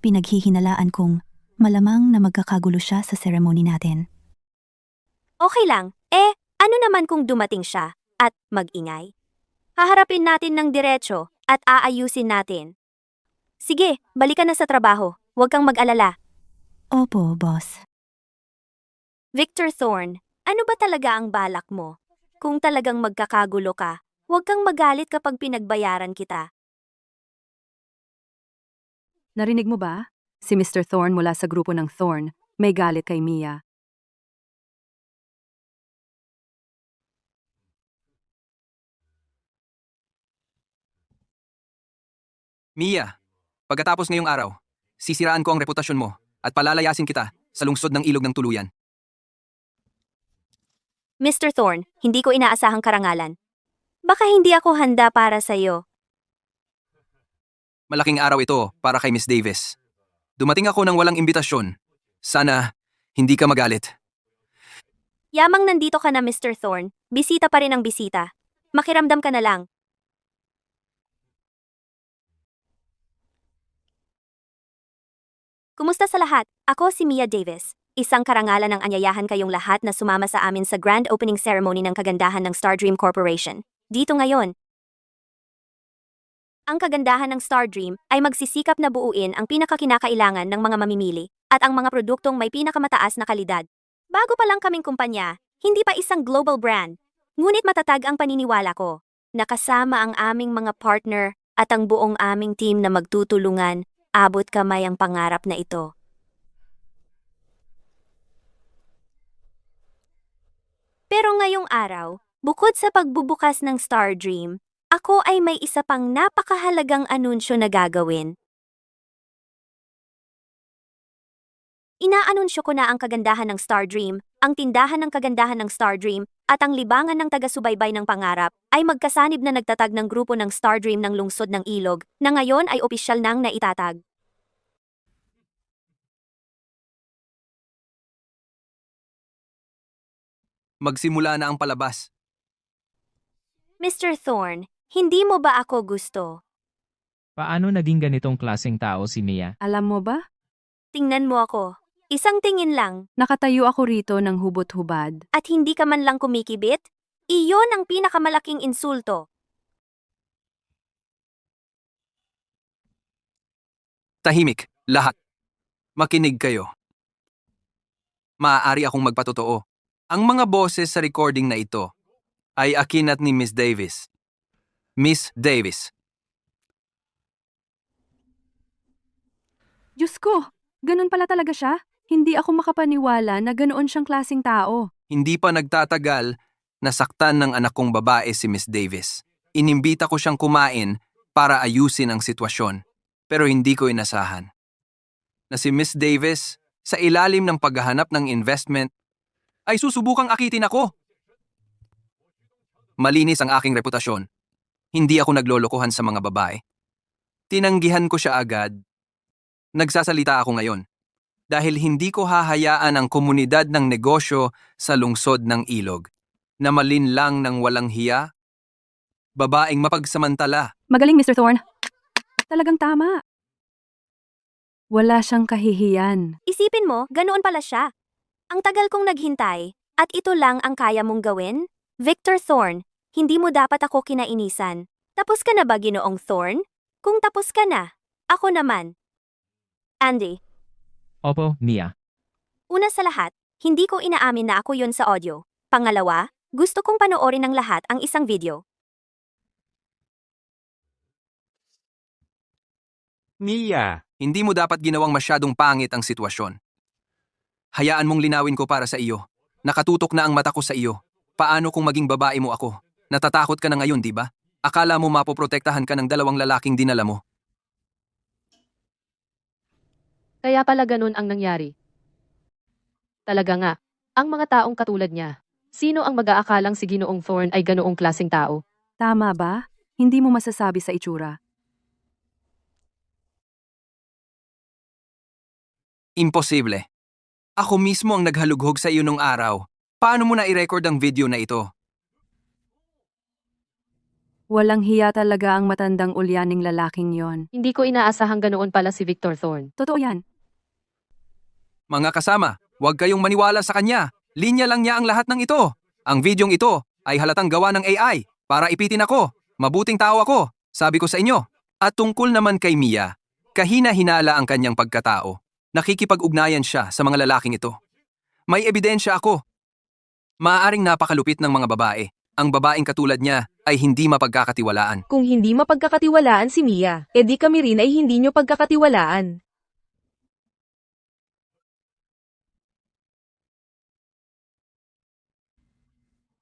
Pinaghihinalaan kong malamang na magkakagulo siya sa ceremony natin. Okay lang. Ano naman kung dumating siya at mag-ingay? Haharapin natin ng diretso at aayusin natin. Sige, balikan na sa trabaho. Huwag kang mag-alala. Opo, boss. Victor Thorne, ano ba talaga ang balak mo? Kung talagang magkakagulo ka, huwag kang magalit kapag pinagbayaran kita. Narinig mo ba? Si Mr. Thorne mula sa grupo ng Thorne, may galit kay Mia. Mia, pagkatapos ngayong araw, sisiraan ko ang reputasyon mo at palalayasin kita sa lungsod ng ilog ng tuluyan. Mr. Thorne, hindi ko inaasahang karangalan. Baka hindi ako handa para sa'yo. Malaking araw ito para kay Miss Davis. Dumating ako ng walang imbitasyon. Sana hindi ka magalit. Yamang nandito ka na, Mr. Thorne. Bisita pa rin ang bisita. Makiramdam ka na lang. Kumusta sa lahat? Ako si Mia Davis. Isang karangalan ng anyayahan kayong lahat na sumama sa amin sa grand opening ceremony ng kagandahan ng Stardream Corporation. Dito ngayon. Ang kagandahan ng Stardream ay magsisikap na buuin ang pinakakinakailangan ng mga mamimili at ang mga produktong may pinakamataas na kalidad. Bago pa lang kaming kumpanya, hindi pa isang global brand. Ngunit matatag ang paniniwala ko. Nakasama ang aming mga partner at ang buong aming team na magtutulungan, abot kamay ang pangarap na ito. Pero ngayong araw, bukod sa pagbubukas ng Stardream, ako ay may isa pang napakahalagang anunsyo na gagawin. Inaanunsyo ko na ang kagandahan ng Stardream, ang tindahan ng kagandahan ng Stardream, at ang libangan ng taga-subaybay ng pangarap ay magkasanib na nagtatag ng grupo ng Stardream ng lungsod ng Ilog na ngayon ay opisyal nang naitatag. Magsimula na ang palabas. Mr. Thorne, hindi mo ba ako gusto? Paano naging ganitong klaseng tao si Mia? Alam mo ba? Tingnan mo ako. Isang tingin lang, Nakatayo ako rito ng hubot-hubad. at hindi ka man lang kumikibit? Iyon ang pinakamalaking insulto. Tahimik, lahat. Makinig kayo. Maaari akong magpatotoo. Ang mga boses sa recording na ito ay akin at ni Miss Davis. Miss Davis. Diyos ko, ganun pala talaga siya? Hindi ako makapaniwala na ganoon siyang klaseng tao. Hindi pa nagtatagal, nasaktan ng anak kong babae si Miss Davis. Inimbita ko siyang kumain para ayusin ang sitwasyon, pero hindi ko inasahan na si Miss Davis, sa ilalim ng paghahanap ng investment, ay susubukang akitin ako. Malinis ang aking reputasyon. Hindi ako naglolokohan sa mga babae. Tinanggihan ko siya agad. Nagsasalita ako ngayon. Dahil hindi ko hahayaan ang komunidad ng negosyo sa lungsod ng Ilog na malinlang ng walang hiya, babaeng mapagsamantala. Magaling, Mr. Thorne. Talagang tama. Wala siyang kahihiyan. Isipin mo, ganoon pala siya. Ang tagal kong naghintay, at ito lang ang kaya mong gawin? Victor Thorne, hindi mo dapat ako kinainisan. Tapos ka na ba, Ginoong Thorne? Kung tapos ka na, ako naman. Andy, Opo, Mia. una sa lahat, hindi ko inaamin na ako yon sa audio. Pangalawa, gusto kong panoorin ng lahat ang isang video. Mia, Hindi mo dapat ginawang masyadong pangit ang sitwasyon. Hayaan mong linawin ko para sa iyo. Nakatutok na ang mata ko sa iyo. Paano kung maging babae mo ako? Natatakot ka na ngayon, di ba? Akala mo mapoprotektahan ka ng dalawang lalaking dinala mo. Kaya pala ganun ang nangyari. Talaga nga, ang mga taong katulad niya. Sino ang mag-aakalang si Ginoong Thorne ay ganoong klaseng tao? Tama ba? Hindi mo masasabi sa itsura. Imposible. Ako mismo ang naghalughog sa iyo nung araw. Paano mo na i-record ang video na ito? Walang hiya talaga ang matandang ulyaning lalaking yon. Hindi ko inaasahang ganoon pala si Victor Thorne. Totoo yan. Mga kasama, huwag kayong maniwala sa kanya. Linya lang niya ang lahat ng ito. Ang videong ito ay halatang gawa ng AI para ipitin ako. Mabuting tao ako, sabi ko sa inyo. At tungkol naman kay Mia, kahina-hinala ang kanyang pagkatao. Nakikipag-ugnayan siya sa mga lalaking ito. May ebidensya ako. Maaaring napakalupit ng mga babae. Ang babaeng katulad niya ay hindi mapagkakatiwalaan. Kung hindi mapagkakatiwalaan si Mia, edi kami rin ay hindi nyo pagkakatiwalaan.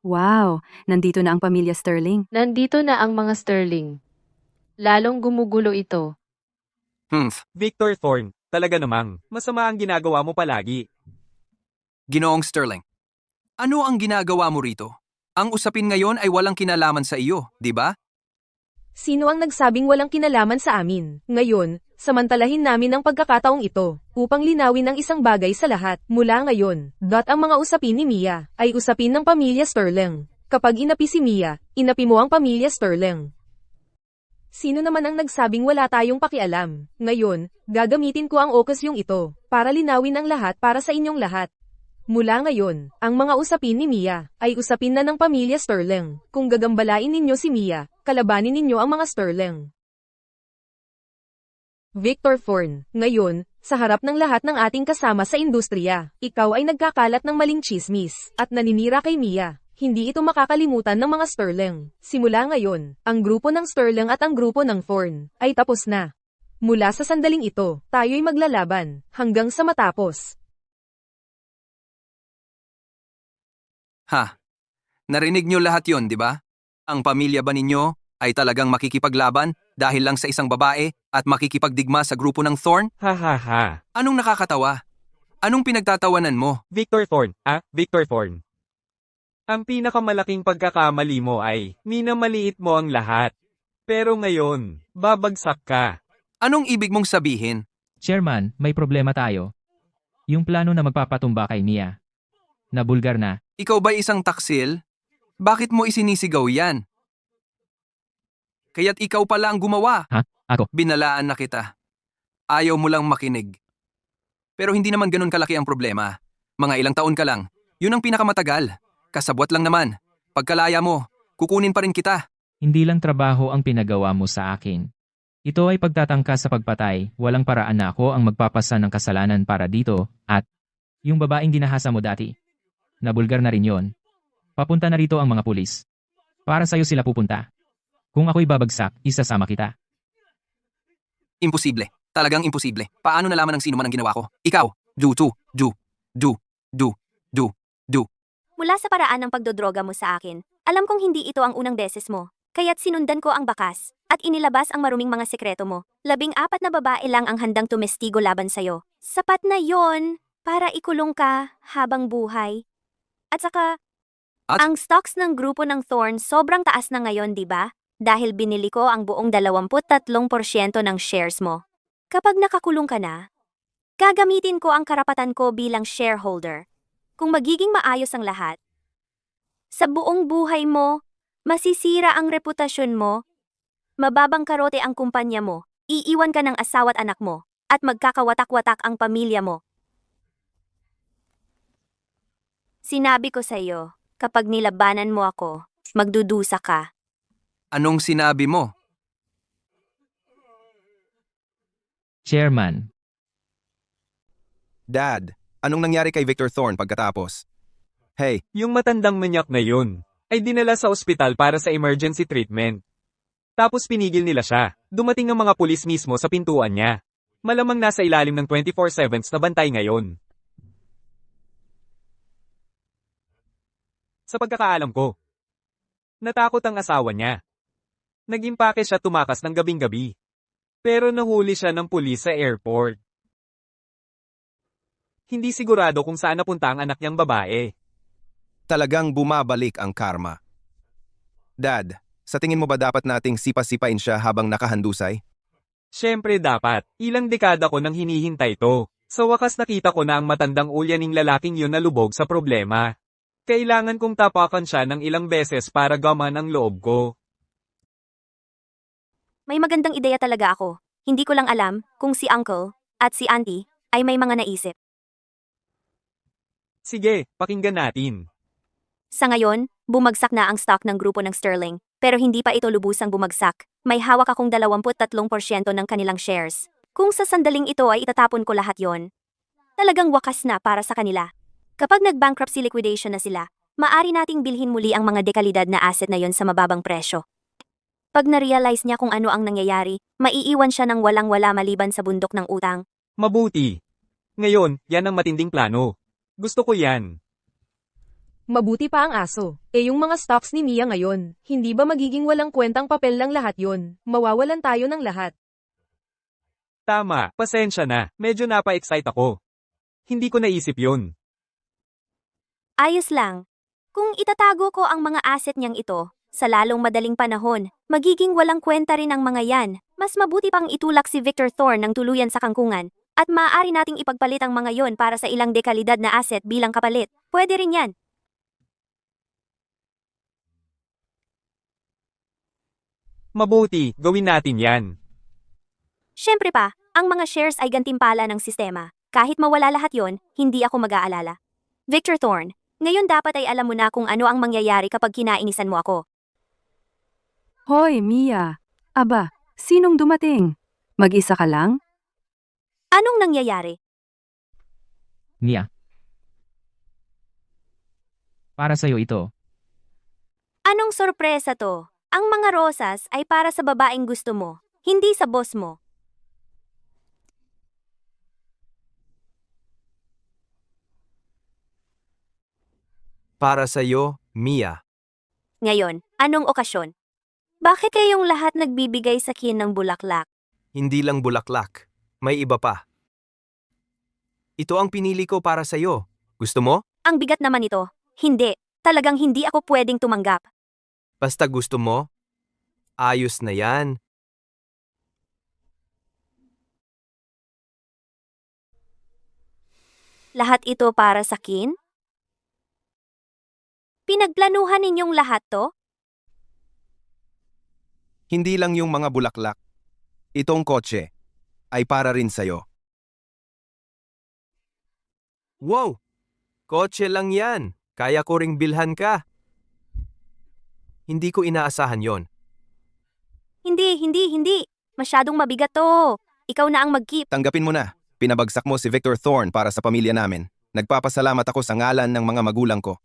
Wow, nandito na ang pamilya Sterling. Nandito na ang mga Sterling. Lalong gumugulo ito. Victor Thorne, talaga namang, masama ang ginagawa mo palagi. Ginoong Sterling, ano ang ginagawa mo rito? Ang usapin ngayon ay walang kinalaman sa iyo, di ba? Sino ang nagsabing walang kinalaman sa amin? Ngayon, samantalahin namin ang pagkakataong ito upang linawin ang isang bagay sa lahat. Mula ngayon, ang mga usapin ni Mia ay usapin ng pamilya Sterling. Kapag inapi si Mia, inapi mo ang pamilya Sterling. Sino naman ang nagsabing wala tayong pakialam? Ngayon, gagamitin ko ang okasyong ito para linawin ang lahat para sa inyong lahat. Mula ngayon, ang mga usapin ni Mia ay usapin na ng pamilya Sterling. Kung gagambalain ninyo si Mia, kalabanin ninyo ang mga Sterling. Victor Thorne, ngayon, sa harap ng lahat ng ating kasama sa industriya, ikaw ay nagkakalat ng maling chismis at naninira kay Mia. Hindi ito makakalimutan ng mga Sterling. Simula ngayon, ang grupo ng Sterling at ang grupo ng Thorne ay tapos na. Mula sa sandaling ito, tayo'y maglalaban hanggang sa matapos. Ha? Narinig niyo lahat yon, di ba? Ang pamilya ba ninyo ay talagang makikipaglaban dahil lang sa isang babae at makikipagdigma sa grupo ng Thorne? Ha ha ha. Anong nakakatawa? Anong pinagtatawanan mo? Victor Thorne, Victor Thorne. Ang pinakamalaking pagkakamali mo ay, minamaliit mo ang lahat. Pero ngayon, babagsak ka. Anong ibig mong sabihin? Chairman, may problema tayo. Yung plano na magpapatumba kay Mia. Nabulgar na. Ikaw ba isang taksil? Bakit mo isinisigaw yan? Kaya't ikaw pala ang gumawa. Ha? Ako? Binalaan na kita. Ayaw mo lang makinig. Pero hindi naman ganun kalaki ang problema. Mga ilang taon ka lang. Yun ang pinakamatagal. Kasabwat lang naman. Pagkalaya mo, kukunin pa rin kita. Hindi lang trabaho ang pinagawa mo sa akin. Ito ay pagtatangka sa pagpatay, walang paraan na ako ang magpapasa ng kasalanan para dito, at yung babaeng ginahasa mo dati. Nabulgar na rin yon. Papunta na rito ang mga pulis. Para sa'yo sila pupunta. Kung ako'y babagsak, isasama kita. Imposible. Talagang imposible. Paano nalaman ng sino man ang ginawa ko? Ikaw. Du. Mula sa paraan ng pagdodroga mo sa akin, alam kong hindi ito ang unang beses mo. Kaya't sinundan ko ang bakas, at inilabas ang maruming mga sekreto mo. 14 na babae lang ang handang tumestigo laban sa'yo. Sapat na yon para ikulong ka habang buhay. At saka, ang stocks ng grupo ng Thorne sobrang taas na ngayon, di ba? Dahil binili ko ang buong 23% ng shares mo. Kapag nakakulong ka na, gagamitin ko ang karapatan ko bilang shareholder. Kung magiging maayos ang lahat, sa buong buhay mo, masisira ang reputasyon mo, mababangkarote ang kumpanya mo, iiwan ka ng asawa at anak mo, at magkakawatak-watak ang pamilya mo. Sinabi ko sa'yo, kapag nilabanan mo ako, magdudusa ka. Anong sinabi mo? Chairman, Dad, anong nangyari kay Victor Thorne pagkatapos? Hey, Yung matandang manyak na yun, ay dinala sa ospital para sa emergency treatment. Tapos pinigil nila siya. Dumating ang mga pulis mismo sa pintuan niya. Malamang nasa ilalim ng 24/7 na bantay ngayon. Sa pagkakaalam ko, natakot ang asawa niya. Nag-impake siya tumakas ng gabing-gabi. Pero nahuli siya ng pulis sa airport. Hindi sigurado kung saan napunta ang anak niyang babae. talagang bumabalik ang karma. Dad, sa tingin mo ba dapat nating sipa-sipain siya habang nakahandusay? Siyempre dapat, ilang dekada ko nang hinihintay to. Sa wakas nakita ko na ang matandang ulyaning lalaking yun na lubog sa problema. Kailangan kong tapakan siya ng ilang beses para gaman ang loob ko. May magandang ideya talaga ako. Hindi ko lang alam kung si uncle at si auntie ay may mga naisip. Sige, pakinggan natin. Sa ngayon, bumagsak na ang stock ng grupo ng Sterling, pero hindi pa ito lubusang bumagsak. May hawak akong 23% ng kanilang shares. Kung sa sandaling ito ay itatapon ko lahat yon, talagang wakas na para sa kanila. Kapag nag-bankruptcy liquidation na sila, maari nating bilhin muli ang mga dekalidad na asset na yon sa mababang presyo. Pag na-realize niya kung ano ang nangyayari, maiiwan siya ng walang-wala maliban sa bundok ng utang. Mabuti. Ngayon, yan ang matinding plano. Gusto ko yan. Mabuti pa ang aso. Yung mga stocks ni Mia ngayon, hindi ba magiging walang kwentang papel lang lahat yon? Mawawalan tayo ng lahat. Tama, pasensya na. Medyo napa-excite ako. Hindi ko naisip yun. Ayos lang. Kung itatago ko ang mga asset niyang ito, sa lalong madaling panahon, magiging walang kwenta rin ang mga yan. Mas mabuti pang itulak si Victor Thorne ng tuluyan sa kangkungan, at maaari nating ipagpalit ang mga yon para sa ilang dekalidad na asset bilang kapalit. Pwede rin yan. Mabuti, gawin natin yan. Siyempre pa, ang mga shares ay gantimpala ng sistema. Kahit mawala lahat yon, hindi ako mag-aalala. Victor Thorne, ngayon dapat ay alam mo na kung ano ang mangyayari kapag kinainisan mo ako. Hoy, Mia. Aba, sinong dumating? Mag-isa ka lang? Anong nangyayari? Mia. Para sa'yo ito. Anong sorpresa to? Ang mga rosas ay para sa babaeng gusto mo, hindi sa boss mo. Para sa'yo, Mia. Ngayon, anong okasyon? Bakit kayong lahat nagbibigay sa akin ng bulaklak? Hindi lang bulaklak. May iba pa. Ito ang pinili ko para sa'yo. Gusto mo? Ang bigat naman ito. Hindi. Talagang hindi ako pwedeng tumanggap. Basta gusto mo? Ayos na yan. Lahat ito para sa akin? Pinagplanuhan ninyong lahat to? Hindi lang yung mga bulaklak. Itong kotse ay para rin sa'yo. Wow! Kotse lang yan. Kaya ko ring bilhan ka. Hindi ko inaasahan yon. Hindi. Masyadong mabigat to. Ikaw na ang mag-keep. Tanggapin mo na. Pinabagsak mo si Victor Thorne para sa pamilya namin. Nagpapasalamat ako sa ngalan ng mga magulang ko.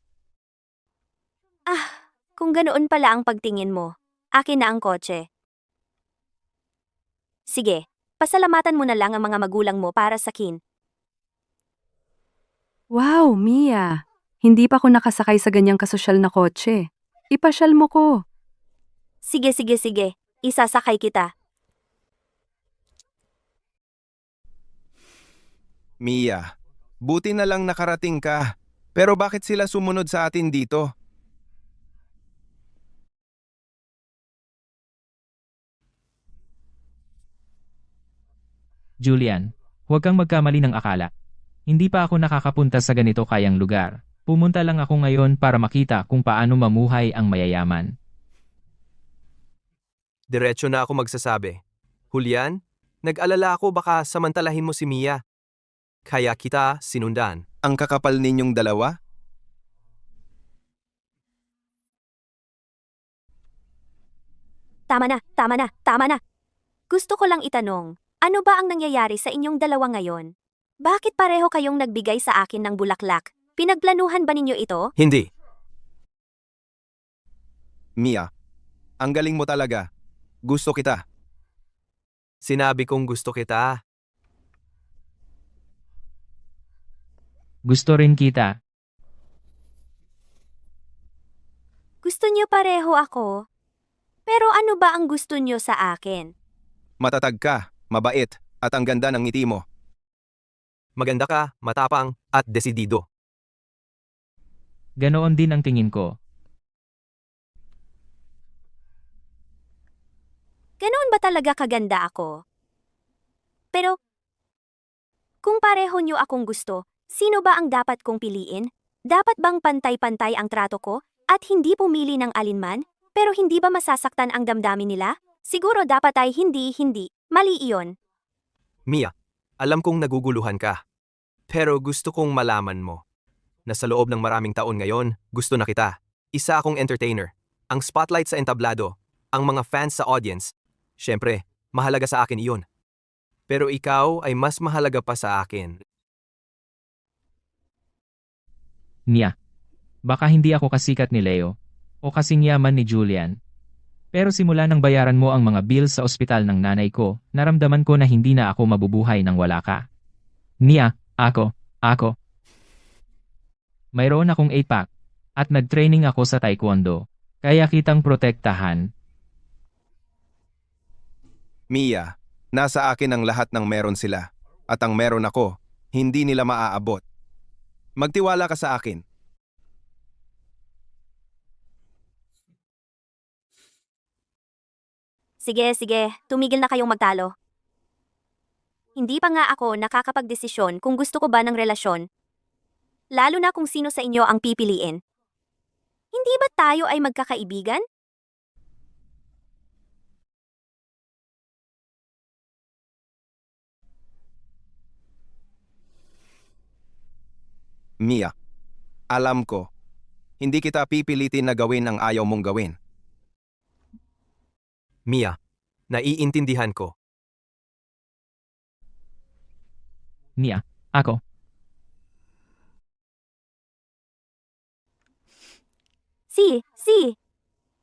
Kung ganoon pala ang pagtingin mo, akin na ang kotse. Sige, pasalamatan mo na lang ang mga magulang mo para sa akin. Wow, Mia. Hindi pa ako nakasakay sa ganyang kasosyal na kotse. Ipasyal mo ko. Sige. Isasakay kita. Mia, buti na lang nakarating ka. Pero bakit sila sumunod sa atin dito? Julian, huwag kang magkamali ng akala. Hindi pa ako nakakapunta sa ganito kayang lugar. Pumunta lang ako ngayon para makita kung paano mamuhay ang mayayaman. Diretso na ako magsasabi. Julian, nag-alala ako baka samantalahin mo si Mia. Kaya kita sinundan. Ang kakapal ninyong dalawa? Tama na, tama na, tama na. Gusto ko lang itanong, ano ba ang nangyayari sa inyong dalawa ngayon? Bakit pareho kayong nagbigay sa akin ng bulaklak? Pinagplanuhan ba ninyo ito? Hindi. Mia, ang galing mo talaga. Gusto kita. Sinabi kong gusto kita. Gusto rin kita. Gusto niyo pareho ako? Pero ano ba ang gusto niyo sa akin? Matatag ka, mabait, at ang ganda ng ngiti mo. Maganda ka, matapang, at desidido. Ganoon din ang tingin ko. Ganoon ba talaga kaganda ako? Pero, kung pareho niyo akong gusto, sino ba ang dapat kong piliin? Dapat bang pantay-pantay ang trato ko at hindi pumili ng alinman? Pero hindi ba masasaktan ang damdamin nila? Siguro dapat ay hindi. Mali iyon. Mia, alam kong naguguluhan ka. Pero gusto kong malaman mo na sa loob ng maraming taon ngayon, gusto na kita. Isa akong entertainer. Ang spotlight sa entablado, ang mga fans sa audience. Siyempre, mahalaga sa akin iyon. Pero ikaw ay mas mahalaga pa sa akin. Mia, baka hindi ako kasikat ni Leo o kasing yaman ni Julian. Pero simula nang bayaran mo ang mga bills sa ospital ng nanay ko, naramdaman ko na hindi na ako mabubuhay nang wala ka. Mia, ako. Mayroon akong 8-pack at nag-training ako sa taekwondo, kaya kitang protektahan. Mia, nasa akin ang lahat ng meron sila. At ang meron ako, hindi nila maaabot. Magtiwala ka sa akin. Sige, tumigil na kayong magtalo. Hindi pa nga ako nakakapagdesisyon kung gusto ko ba ng relasyon. Lalo na kung sino sa inyo ang pipiliin. Hindi ba tayo ay magkakaibigan? Mia, alam ko, hindi kita pipilitin na gawin ang ayaw mong gawin. Mia, naiintindihan ko. Mia, ako. Si.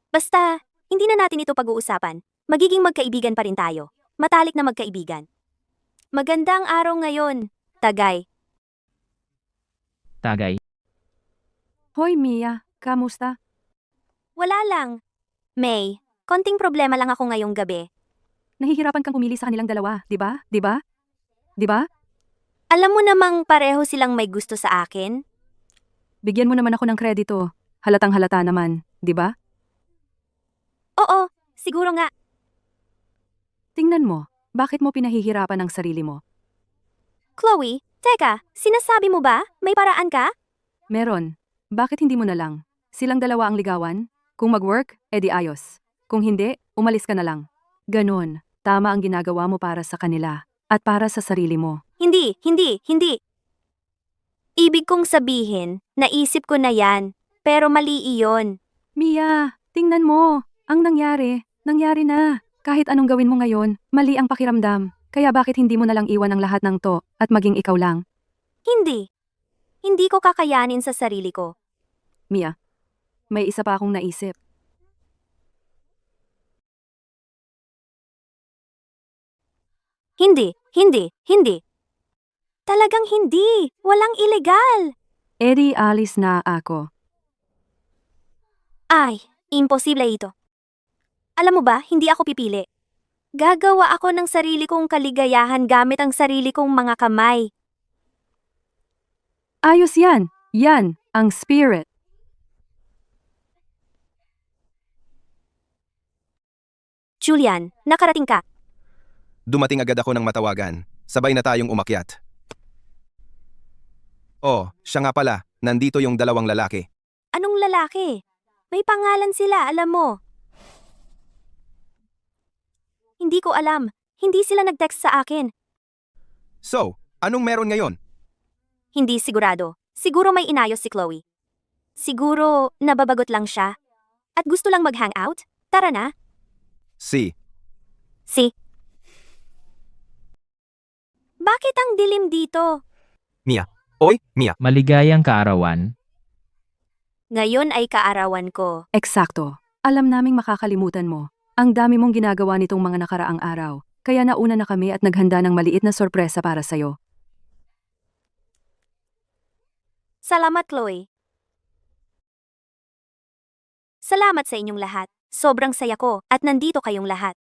Basta, hindi na natin ito pag-uusapan. Magiging magkaibigan pa rin tayo. Matalik na magkaibigan. Magandang araw ngayon, Tagay. Tagay. Hoy Mia, kamusta? Wala lang. May, konting problema lang ako ngayong gabi. Nahihirapan kang pumili sa kanilang dalawa, di ba? Di ba? Alam mo namang pareho silang may gusto sa akin? Bigyan mo naman ako ng kredito. Halatang halata naman, di ba? Oo, siguro nga. Tingnan mo, bakit mo pinahihirapan ang sarili mo? Chloe, teka, sinasabi mo ba? May paraan ka? Meron. Bakit hindi mo na lang? Silang dalawa ang ligawan? Kung mag-work, edi ayos. Kung hindi, umalis ka na lang. Ganon, tama ang ginagawa mo para sa kanila at para sa sarili mo. Hindi. Ibig kong sabihin, naisip ko na yan, pero mali iyon. Mia, tingnan mo. Ang nangyari na. Kahit anong gawin mo ngayon, mali ang pakiramdam. Kaya bakit hindi mo na lang iwan ang lahat ng to at maging ikaw lang? Hindi. Hindi ko kakayanin sa sarili ko. Mia, may isa pa akong naisip. Hindi. Talagang hindi. Walang ilegal. Edi alis na ako. Ay, imposible ito. Alam mo ba, hindi ako pipili. Gagawa ako ng sarili kong kaligayahan gamit ang sarili kong mga kamay. Ayos yan. Yan, ang spirit. Julian, nakarating ka. Dumating agad ako ng matawagan. Sabay na tayong umakyat. Oh, siya nga pala. Nandito yung dalawang lalaki. Anong lalaki? May pangalan sila, alam mo. Hindi ko alam. Hindi sila nag-text sa akin. So, anong meron ngayon? Hindi sigurado. Siguro may inayos si Chloe. Siguro nababagot lang siya. At gusto lang mag-hangout? Tara na. Si, Si. Bakit ang dilim dito? Oy, Mia, Maligayang kaarawan. Ngayon ay kaarawan ko. Eksakto. Alam naming makakalimutan mo. Ang dami mong ginagawa nitong mga nakaraang araw. Kaya nauna na kami at naghanda ng maliit na sorpresa para sa'yo. Salamat, Chloe. Salamat sa inyong lahat. Sobrang saya ko at nandito kayong lahat.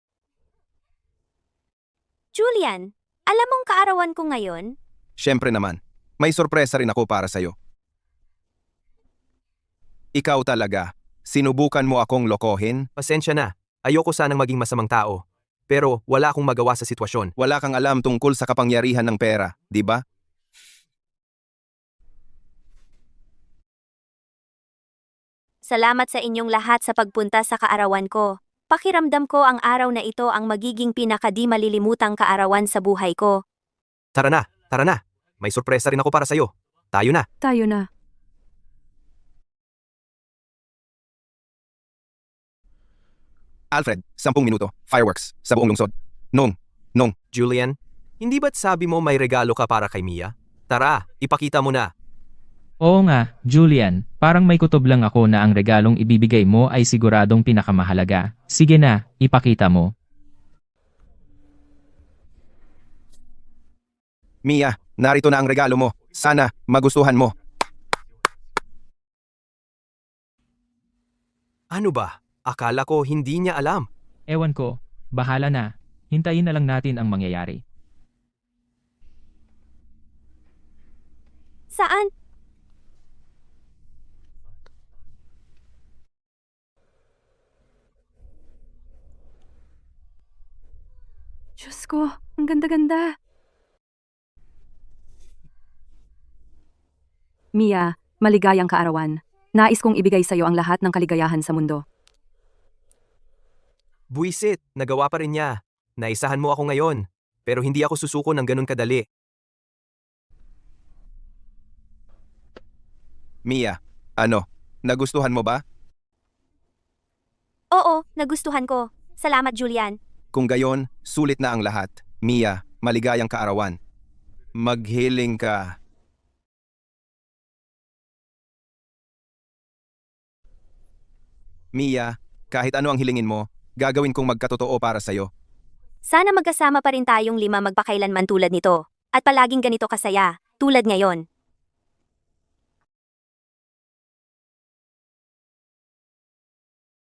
Julian, alam mong kaarawan ko ngayon? syempre naman. May sorpresa rin ako para sa'yo. Ikaw talaga. Sinubukan mo akong lokohin? pasensya na. Ayoko sanang maging masamang tao. Pero wala akong magawa sa sitwasyon. Wala kang alam tungkol sa kapangyarihan ng pera, di ba? Salamat sa inyong lahat sa pagpunta sa kaarawan ko. Pakiramdam ko ang araw na ito ang magiging pinakadi malilimutang kaarawan sa buhay ko. Tara na, tara na. May sorpresa rin ako para sa'yo. Tayo na. Tayo na. Alfred, 10 minuto. Fireworks. Sa buong lungsod. Nung. Julian, hindi ba't sabi mo may regalo ka para kay Mia? Tara, ipakita mo na. Oo nga, Julian, parang may kutob lang ako na ang regalong ibibigay mo ay siguradong pinakamahalaga. Sige na, ipakita mo. Mia, narito na ang regalo mo. Sana, magustuhan mo. Ano ba? Akala ko hindi niya alam. Ewan ko, bahala na. Hintayin na lang natin ang mangyayari. Saan? Diyos ko, ang ganda-ganda. Mia, maligayang kaarawan. Nais kong ibigay sa'yo ang lahat ng kaligayahan sa mundo. Buisit, nagawa pa rin niya. Naisahan mo ako ngayon. Pero hindi ako susuko ng ganun kadali. Mia, ano? Nagustuhan mo ba? Oo, nagustuhan ko. Salamat, Julian. Kung gayon, sulit na ang lahat. Mia, maligayang kaarawan. Maghiling ka. Mia, kahit ano ang hilingin mo, gagawin kong magkatotoo para sa'yo. Sana magkasama pa rin tayong 5 magpakailanman tulad nito. At palaging ganito kasaya, tulad ngayon.